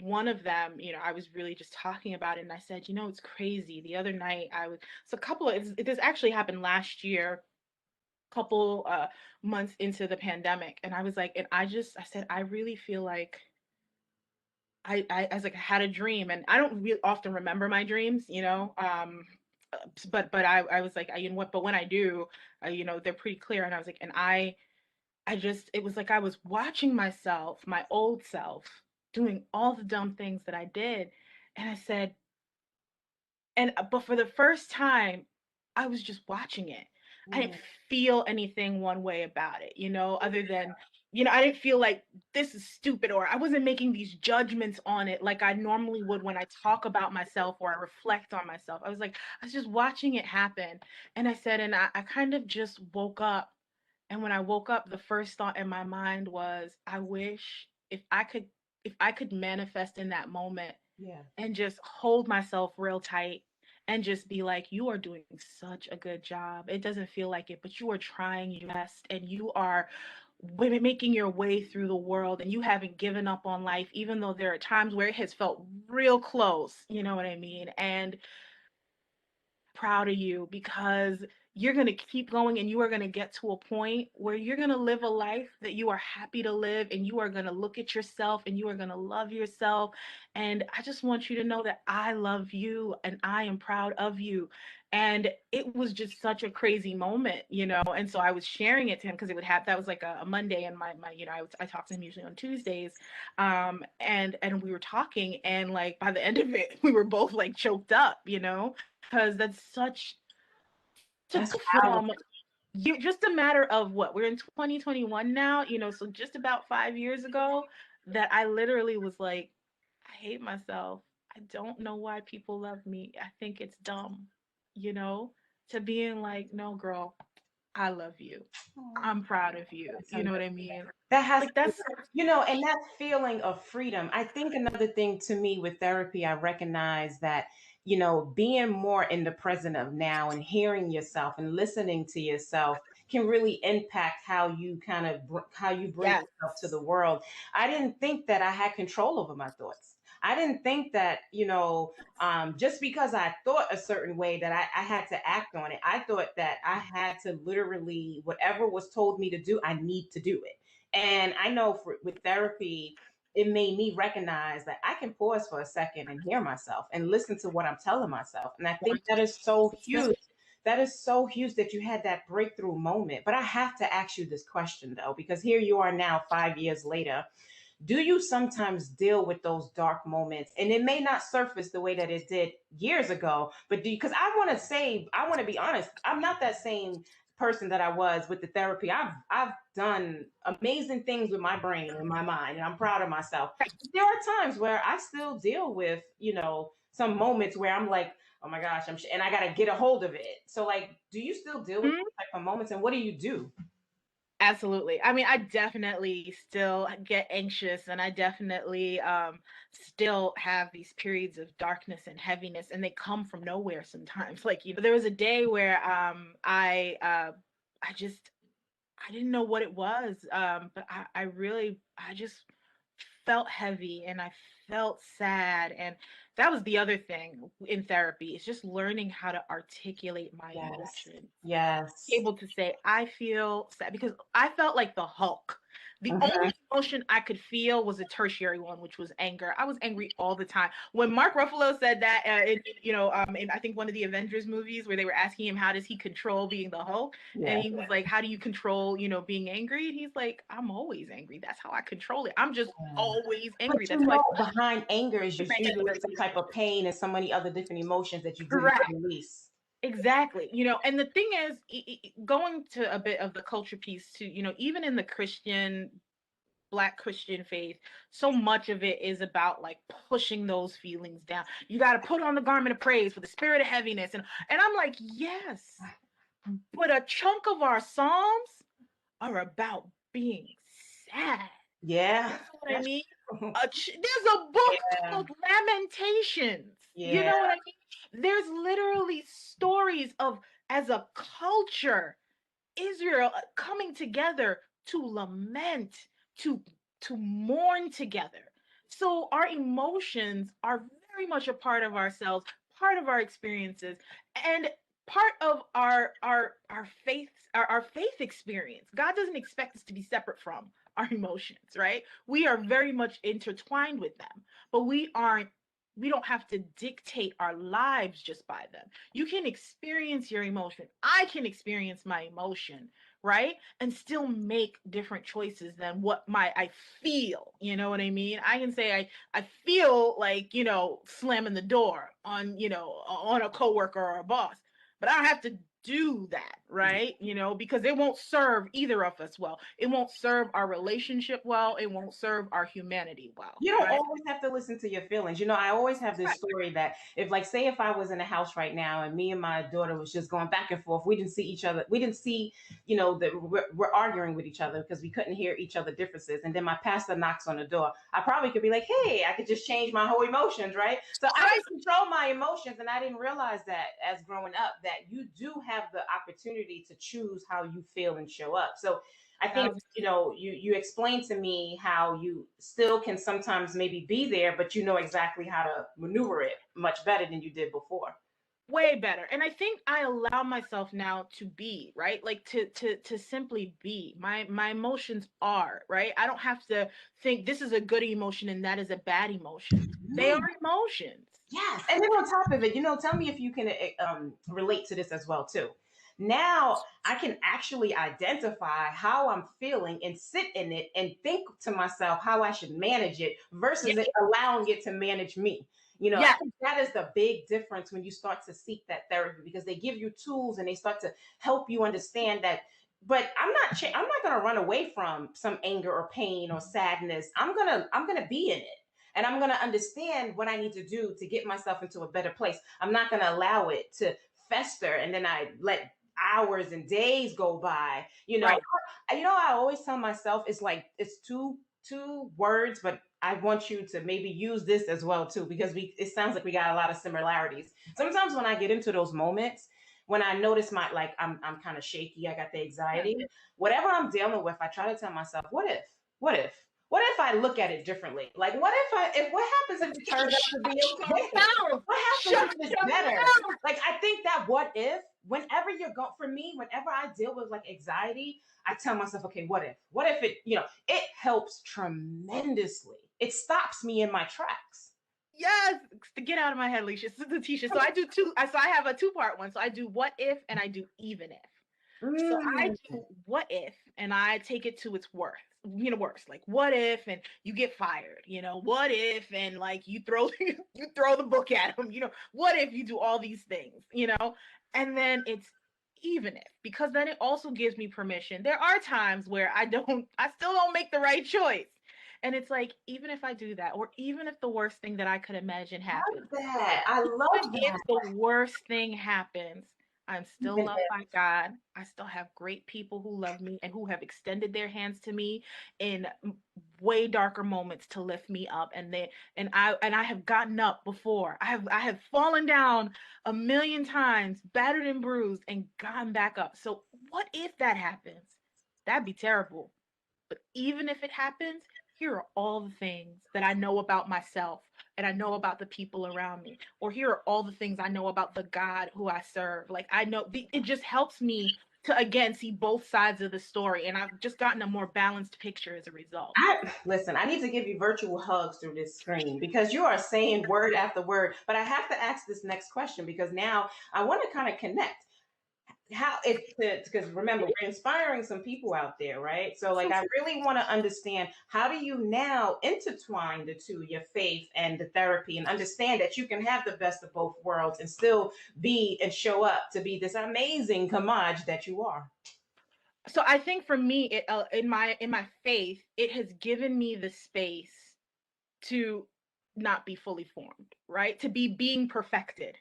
one of them, I was really just talking about it, and I said, it's crazy. The other night so this actually happened last year, couple months into the pandemic. And I was like, and I said, I really feel like I was like, I had a dream, and I don't really often remember my dreams, but I was like, you know what, but when I do, they're pretty clear. And I was like, and it was like I was watching myself, my old self, doing all the dumb things that I did. And I said, but for the first time, I was just watching it. I didn't Mm, feel anything one way about it, other than I didn't feel like this is stupid, or I wasn't making these judgments on it like I normally would when I talk about myself or I reflect on myself. I was just watching it happen. And I said, and I kind of just woke up. And when I woke up, the first thought in my mind was, I wish if I could manifest in that moment Yeah. and just hold myself real tight and just be like, you are doing such a good job. It doesn't feel like it, but you are trying your best and you are making your way through the world, and you haven't given up on life, even though there are times where it has felt real close. You know what I mean? And proud of you, because you're going to keep going and you are going to get to a point where you're going to live a life that you are happy to live, and you are going to look at yourself and you are going to love yourself. And I just want you to know that I love you and I am proud of you. And it was just such a crazy moment, And so I was sharing it to him because it would have that was like a Monday, and my I talk to him usually on Tuesdays. And we were talking, and like by the end of it, we were both like choked up, because that's such to That's go powerful. from you just a matter of what we're in 2021 now, so just about 5 years ago, that I literally was like, I hate myself. I don't know why people love me. I think it's dumb, you know, to being like, no, girl, I love you. I'm proud of you. That's You know amazing. what I mean? That has, Like that's and that feeling of freedom. I think another thing to me with therapy, I recognize that, being more in the present of now and hearing yourself and listening to yourself can really impact how you how you bring yes. yourself to the world. I didn't think that I had control over my thoughts. I didn't think that, just because I thought a certain way that I had to act on it. I thought that I had to literally, whatever was told me to do, I need to do it. And I know with therapy, it made me recognize that I can pause for a second and hear myself and listen to what I'm telling myself. And I think that is so 100%. huge. That is so huge that you had that breakthrough moment. But I have to ask you this question though, because here you are now, 5 years later. Do you sometimes deal with those dark moments, and it may not surface the way that it did years ago, but do you, because I want to be honest, I'm not that same person that I was with the therapy. I've done amazing things with my brain and my mind, and I'm proud of myself. But there are times where I still deal with, some moments where I'm like, oh my gosh, and I got to get a hold of it. So like, do you still deal with those type of moments, and what do you do? Absolutely. I mean, I definitely still get anxious, and I definitely still have these periods of darkness and heaviness, and they come from nowhere sometimes. Like, there was a day where I just I didn't know what it was. But I just felt heavy and I felt sad. And that was the other thing in therapy, is just learning how to articulate my Yes. emotions, Yes. able to say I feel sad, because I felt like the Hulk. The Mhm. only emotion I could feel was a tertiary one, which was anger. I was angry all the time. When Mark Ruffalo said that, in I think one of the Avengers movies, where they were asking him how does he control being the Hulk, and Yeah. he was like, "How do you control, being angry?" And he's like, "I'm always angry. That's how I control it. I'm just always But angry. That's how I behind anger is feel my usually anger." some type of pain and so many other different emotions that you do need to Correct. release. Exactly. And the thing is, going to a bit of the culture piece too, even in the Black Christian faith, so much of it is about like pushing those feelings down. You got to put on the garment of praise for the spirit of heaviness. And I'm like, yes, but a chunk of our Psalms are about being sad. You Yeah. know what I That's mean? true. There's a book Yeah. called Lamentations. You Yeah. know what I mean? There's literally stories of, as a culture, Israel coming together to lament, to to mourn together. So our emotions are very much a part of ourselves, part of our experiences, and part of our faith experience. God doesn't expect us to be separate from our emotions, right? We are very much intertwined with them, but we don't have to dictate our lives just by them. You can experience your emotion. I can experience my emotion, right? And still make different choices than what I feel. You know what I mean? I can say I feel like, slamming the door on, on a coworker or a boss, but I don't have to do that, right? You know, because it won't serve either of us well. It won't serve our relationship well. It won't serve our humanity well, You don't right? always have to listen to your feelings. You know, I always have this Right. story that if, like, say, if I was in a house right now and me and my daughter was just going back and forth, we didn't see each other. We didn't see, you know, that we're arguing with each other because we couldn't hear each other differences. And then my pastor knocks on the door. I probably could be like, hey, I could just change my whole emotions, right? So I Right. can control my emotions. And I didn't realize that as growing up, that you do have the opportunity to choose how you feel and show up. So I think, Thousand- you know, you explained to me how you still can sometimes maybe be there, but you know exactly how to maneuver it much better than you did before. Way better. And I think I allow myself now to be, right? Like to simply be. My emotions are, right? I don't have to think this is a good emotion and that is a bad emotion. They are Mm, emotions. yes, and then on top of it, you know, tell me if you can relate to this as well too. Now I can actually identify how I'm feeling and sit in it and think to myself how I should manage it Yeah. versus it allowing it to manage me. You know, I Yeah. think that is the big difference when you start to seek that therapy because they give you tools and they start to help you understand that. But I'm not going to run away from some anger or pain or sadness. I'm going to be in it and I'm going to understand what I need to do to get myself into a better place. I'm not going to allow it to fester and then I let hours and days go by. Right. I always tell myself it's like it's two words, but I want you to maybe use this as well too because we it sounds like we got a lot of similarities. Sometimes when I get into those moments, when I notice my like I'm kind of shaky, I got the Yeah. anxiety, whatever I'm dealing with, I try to tell myself, what if? What if? What if I look at it differently? Like if what happens if it turns out to be Shut okay? your mouth. What happens Shut if it's your better? mouth. Like I think that what if, whenever you're going for me, whenever I deal with like anxiety, I tell myself, okay, what if? What if it, it helps tremendously. It stops me in my tracks. Yes, to get out of my head, Letitia. So I do two. So I have a two-part one. So I do what if and I do even if. So I Mm. do what if and I take it to its worth. You know, worse. Like what if and you get fired, what if and like you throw you throw the book at them, what if you do all these things. And then it's even if, because then it also gives me permission. There are times where I still don't make the right choice. And it's like, even if I do that, or even if the worst thing that I could imagine happens, That I even love if that. the worst thing happens, I'm still Even loved if by God. I still have great people who love me and who have extended their hands to me in way darker moments to lift me up. And I have gotten up before. I have fallen down a million times, battered and bruised, and gotten back up. So what if that happens? That'd be terrible. But even if it happens, here are all the things that I know about myself and I know about the people around me. Or here are all the things I know about the God who I serve. Like I know it just helps me to again see both sides of the story. And I've just gotten a more balanced picture as a result. listen, I need to give you virtual hugs through this screen because you are saying word after word. But I have to ask this next question because now I want to kind of connect how it because remember we're inspiring some people out there, right? So like So I really want to understand how do you now intertwine the two, your faith and the therapy, and understand that you can have the best of both worlds and still be and show up to be this amazing Kamaj that you are. so I think for me, in my faith, it has given me the space to not be fully formed, right? To be being perfected,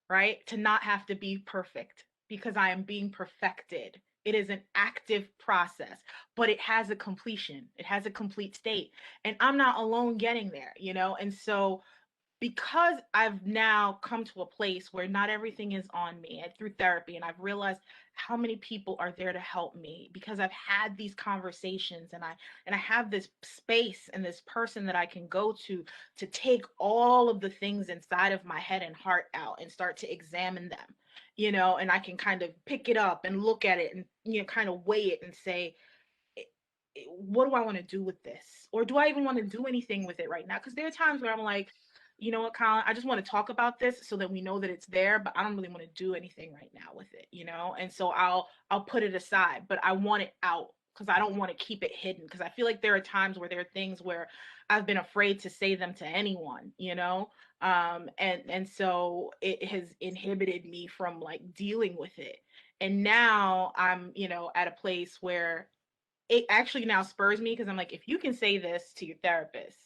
right? To not have to be perfect because I am being perfected. It is an active process, but it has a completion. It has a complete state. And I'm not alone getting there. And so because I've now come to a place where not everything is on me and through therapy, and I've realized how many people are there to help me because I've had these conversations and I have this space and this person that I can go to take all of the things inside of my head and heart out and start to examine them, and I can kind of pick it up and look at it and kind of weigh it and say, what do I want to do with this? Or do I even want to do anything with it right now? Because there are times where I'm like, you know what, Colin, I just want to talk about this so that we know that it's there, but I don't really want to do anything right now with it. And so I'll put it aside, but I want it out because I don't want to keep it hidden. Because I feel like there are times where there are things where I've been afraid to say them to anyone, you know? And so it has inhibited me from like dealing with it. And now I'm, you know, at a place where it actually now spurs me because I'm like, if you can say this to your therapist,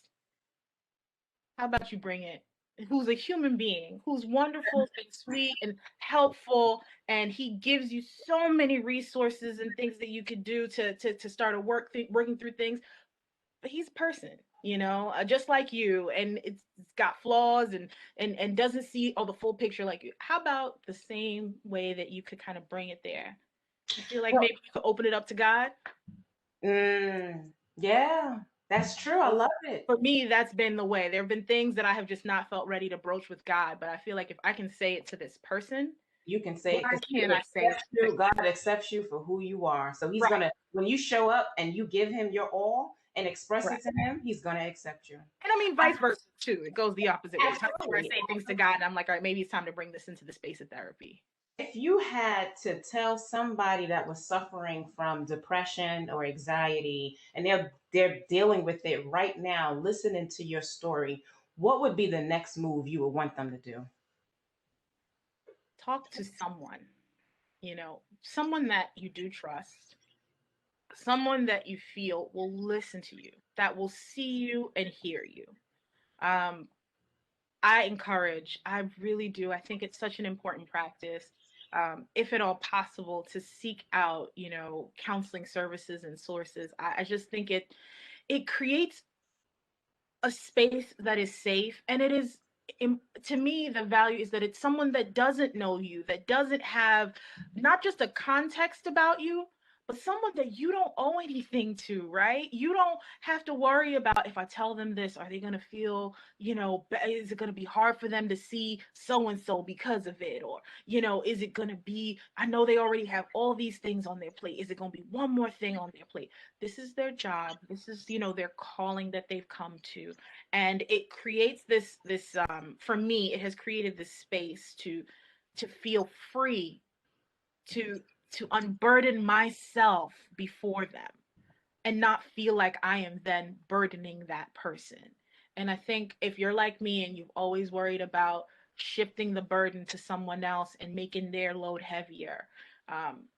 how about you bring it? Who's a human being, who's wonderful and sweet and helpful, and he gives you so many resources and things that you could do to start a working through things. But he's a person, you know, just like you, and it's got flaws and doesn't see all the full picture like you. How about the same way that you could kind of bring it there? You feel like Well, maybe you could open it up to God? yeah, that's true. I love it. For me, that's been the way. There have been things that I have just not felt ready to broach with God, but I feel like if I can say it to this person, You can say why it because he can't I say it accepts to you. God accepts you for who you are. So he's right, gonna, when you show up and you give him your all and express right. it to him, he's gonna accept you. And I mean vice versa too. It goes the opposite way. Times where I Absolutely. say things to God and I'm like, all right, maybe it's time to bring this into the space of therapy. If you had to tell somebody that was suffering from depression or anxiety and they're dealing with it right now, listening to your story, what would be the next move you would want them to do? Talk to someone, you know, someone that you do trust, someone that you feel will listen to you, that will see you and hear you. Um, I really do. I think it's such an important practice, if at all possible, to seek out, you know, counseling services and sources. I just think it creates a space that is safe, and it is to me the value is that it's someone that doesn't know you, that doesn't have not just a context about you, but someone that you don't owe anything to, right? You don't have to worry about, if I tell them this, are they going to feel, you know, is it going to be hard for them to see so and so because of it, or, you know, is it going to be, I know they already have all these things on their plate, is it going to be one more thing on their plate? This is their job, this is, you know, their calling that they've come to, and it creates this for me it has created this space to feel free, to to unburden myself before them and not feel like I am then burdening that person. And I think if you're like me and you've always worried about shifting the burden to someone else and making their load heavier,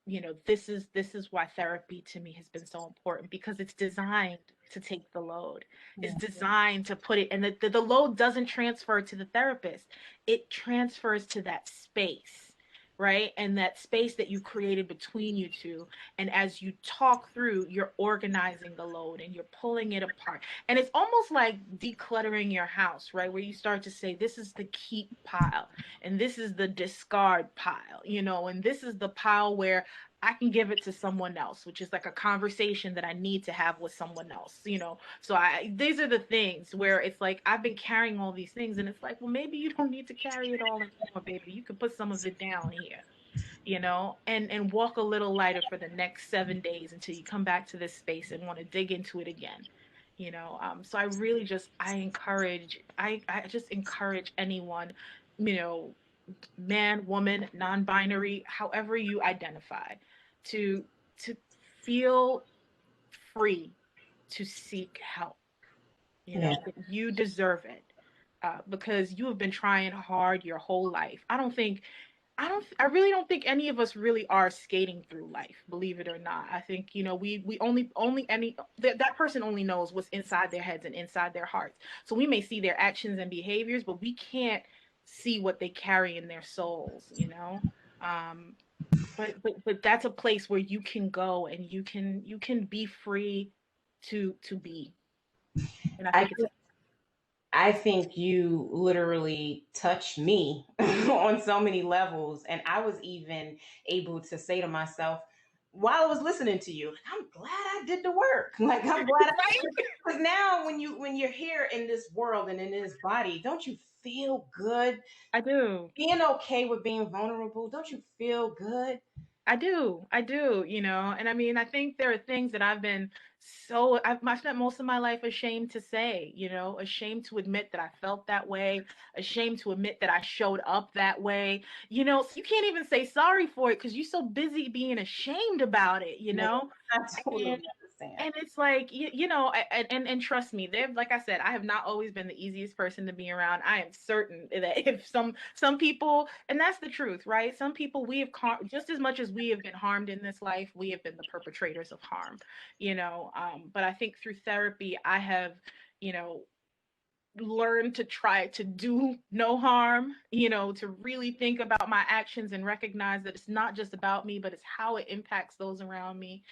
you know, this is why therapy to me has been so important, because it's designed to take the load. It's Yeah. designed to put it, and the load doesn't transfer to the therapist. It transfers to that space, right? And that space that you created between you two, and as you talk through, you're organizing the load and you're pulling it apart. And it's almost like decluttering your house, right? Where you start to say, this is the keep pile, and this is the discard pile, you know, and this is the pile where I can give it to someone else, which is like a conversation that I need to have with someone else, you know. So these are the things where it's like I've been carrying all these things, and it's like, well, maybe you don't need to carry it all anymore, baby. You can put some of it down here, you know, and walk a little lighter for the next 7 days until you come back to this space and want to dig into it again, you know. So I really just I just encourage anyone, you know, man, woman, non-binary, however you identify, to to feel free to seek help, you Yeah. know, that you deserve it, because you have been trying hard your whole life. I really don't think any of us really are skating through life, believe it or not. I think, you know, we only any that person only knows what's inside their heads and inside their hearts. So we may see their actions and behaviors, but we can't see what they carry in their souls, you know. Um, but that's a place where you can go and you can be free to be. And I I think it's I think you literally touched me on so many levels. And I was even able to say to myself while I was listening to you, I'm glad I did the work. Like I'm glad right. because now when you're here in this world and in this body, don't you feel good? I do. Being okay with being vulnerable, don't you feel good? I do, you know, and I mean, I think there are things that I've spent most of my life ashamed to say, you know, ashamed to admit that I felt that way, ashamed to admit that I showed up that way, you know, so you can't even say sorry for it because you're so busy being ashamed about it, you Yeah, know, I totally and understand. saying. And it's like, you know, and trust me, there, like I said, I have not always been the easiest person to be around. I am certain that if some people, and that's the truth, right? Some people, we have just as much as we have been harmed in this life, we have been the perpetrators of harm, you know. But I think through therapy, I have, you know, learn to try to do no harm, you know, to really think about my actions and recognize that it's not just about me, but it's how it impacts those around me.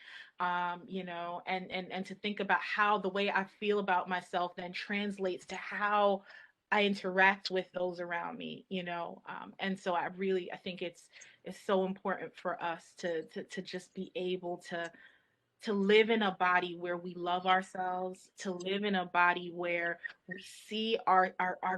You know, and to think about how the way I feel about myself then translates to how I interact with those around me, you know. And so I think it's so important for us to just be able to live in a body where we love ourselves, to live in a body where we see our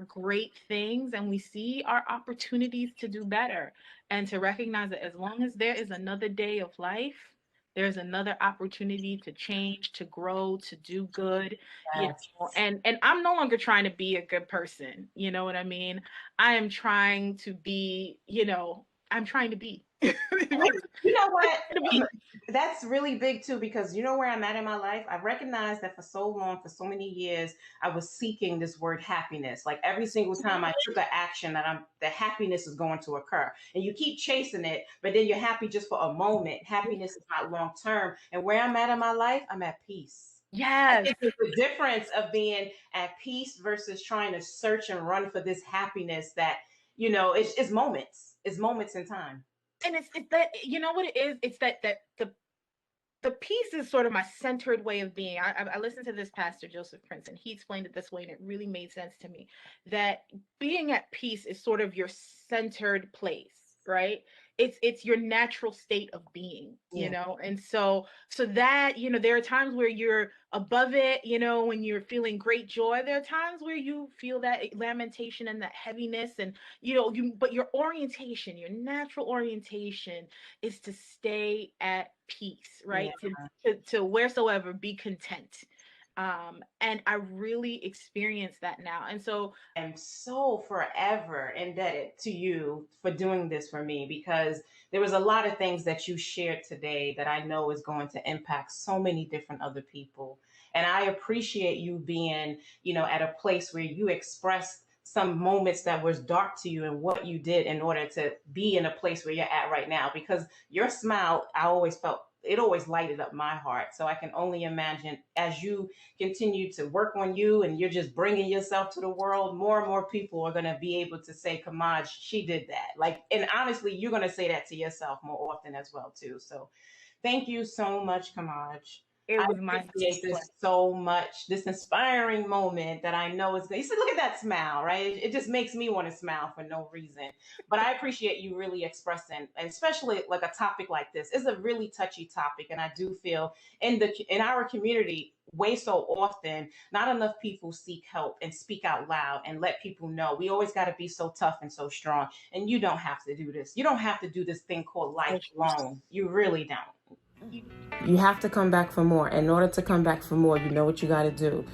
great things and we see our opportunities to do better, and to recognize that as long as there is another day of life, there's another opportunity to change, to grow, to do good, you Yes. know. And I'm no longer trying to be a good person, you know what I mean? I am trying to be, you know, I'm trying to be. You know what? To be. That's really big too, because you know where I'm at in my life? I recognized that for so long, for so many years, I was seeking this word happiness. Like every single time I took an action the happiness is going to occur. And you keep chasing it, but then you're happy just for a moment. Happiness is not long term. And where I'm at in my life, I'm at peace. I Yes. think there's a difference of being at peace versus trying to search and run for this happiness that, it's moments. It's moments in time. And it's that, you know what it is? It's that the peace is sort of my centered way of being. I listened to this pastor Joseph Prince, and he explained it this way, and it really made sense to me. That being at peace is sort of your centered place, right? It's your natural state of being, you Yeah. know. And so that, you know, there are times where you're above it, you know, when you're feeling great joy. There are times where you feel that lamentation and that heaviness, and you know, but your orientation, your natural orientation is to stay at peace, Yeah. right? To wheresoever be content. And I really experience that now. And so Am so forever indebted to you for doing this for me, because there was a lot of things that you shared today that I know is going to impact so many different other people. And I appreciate you being, at a place where you expressed some moments that was dark to you and what you did in order to be in a place where you're at right now, because your smile, I always felt it always lighted up my heart. So I can only imagine as you continue to work on you and you're just bringing yourself to the world, more and more people are going to be able to say, Kamaj, she did that. Like, and honestly, you're going to say that to yourself more often as well, too. So thank you so much, Kamaj. it I was my appreciate pleasure. this so much, this inspiring moment that I know is, you see, look at that smile, right? It just makes me want to smile for no reason. But I appreciate you really expressing, and especially like a topic like this is a really touchy topic. And I do feel in our community, way so often, not enough people seek help and speak out loud and let people know. We always got to be so tough and so strong. And you don't have to do this. You don't have to do this thing called life alone. You really don't. You have to come back for more. In order to come back for more, you know what you got to do.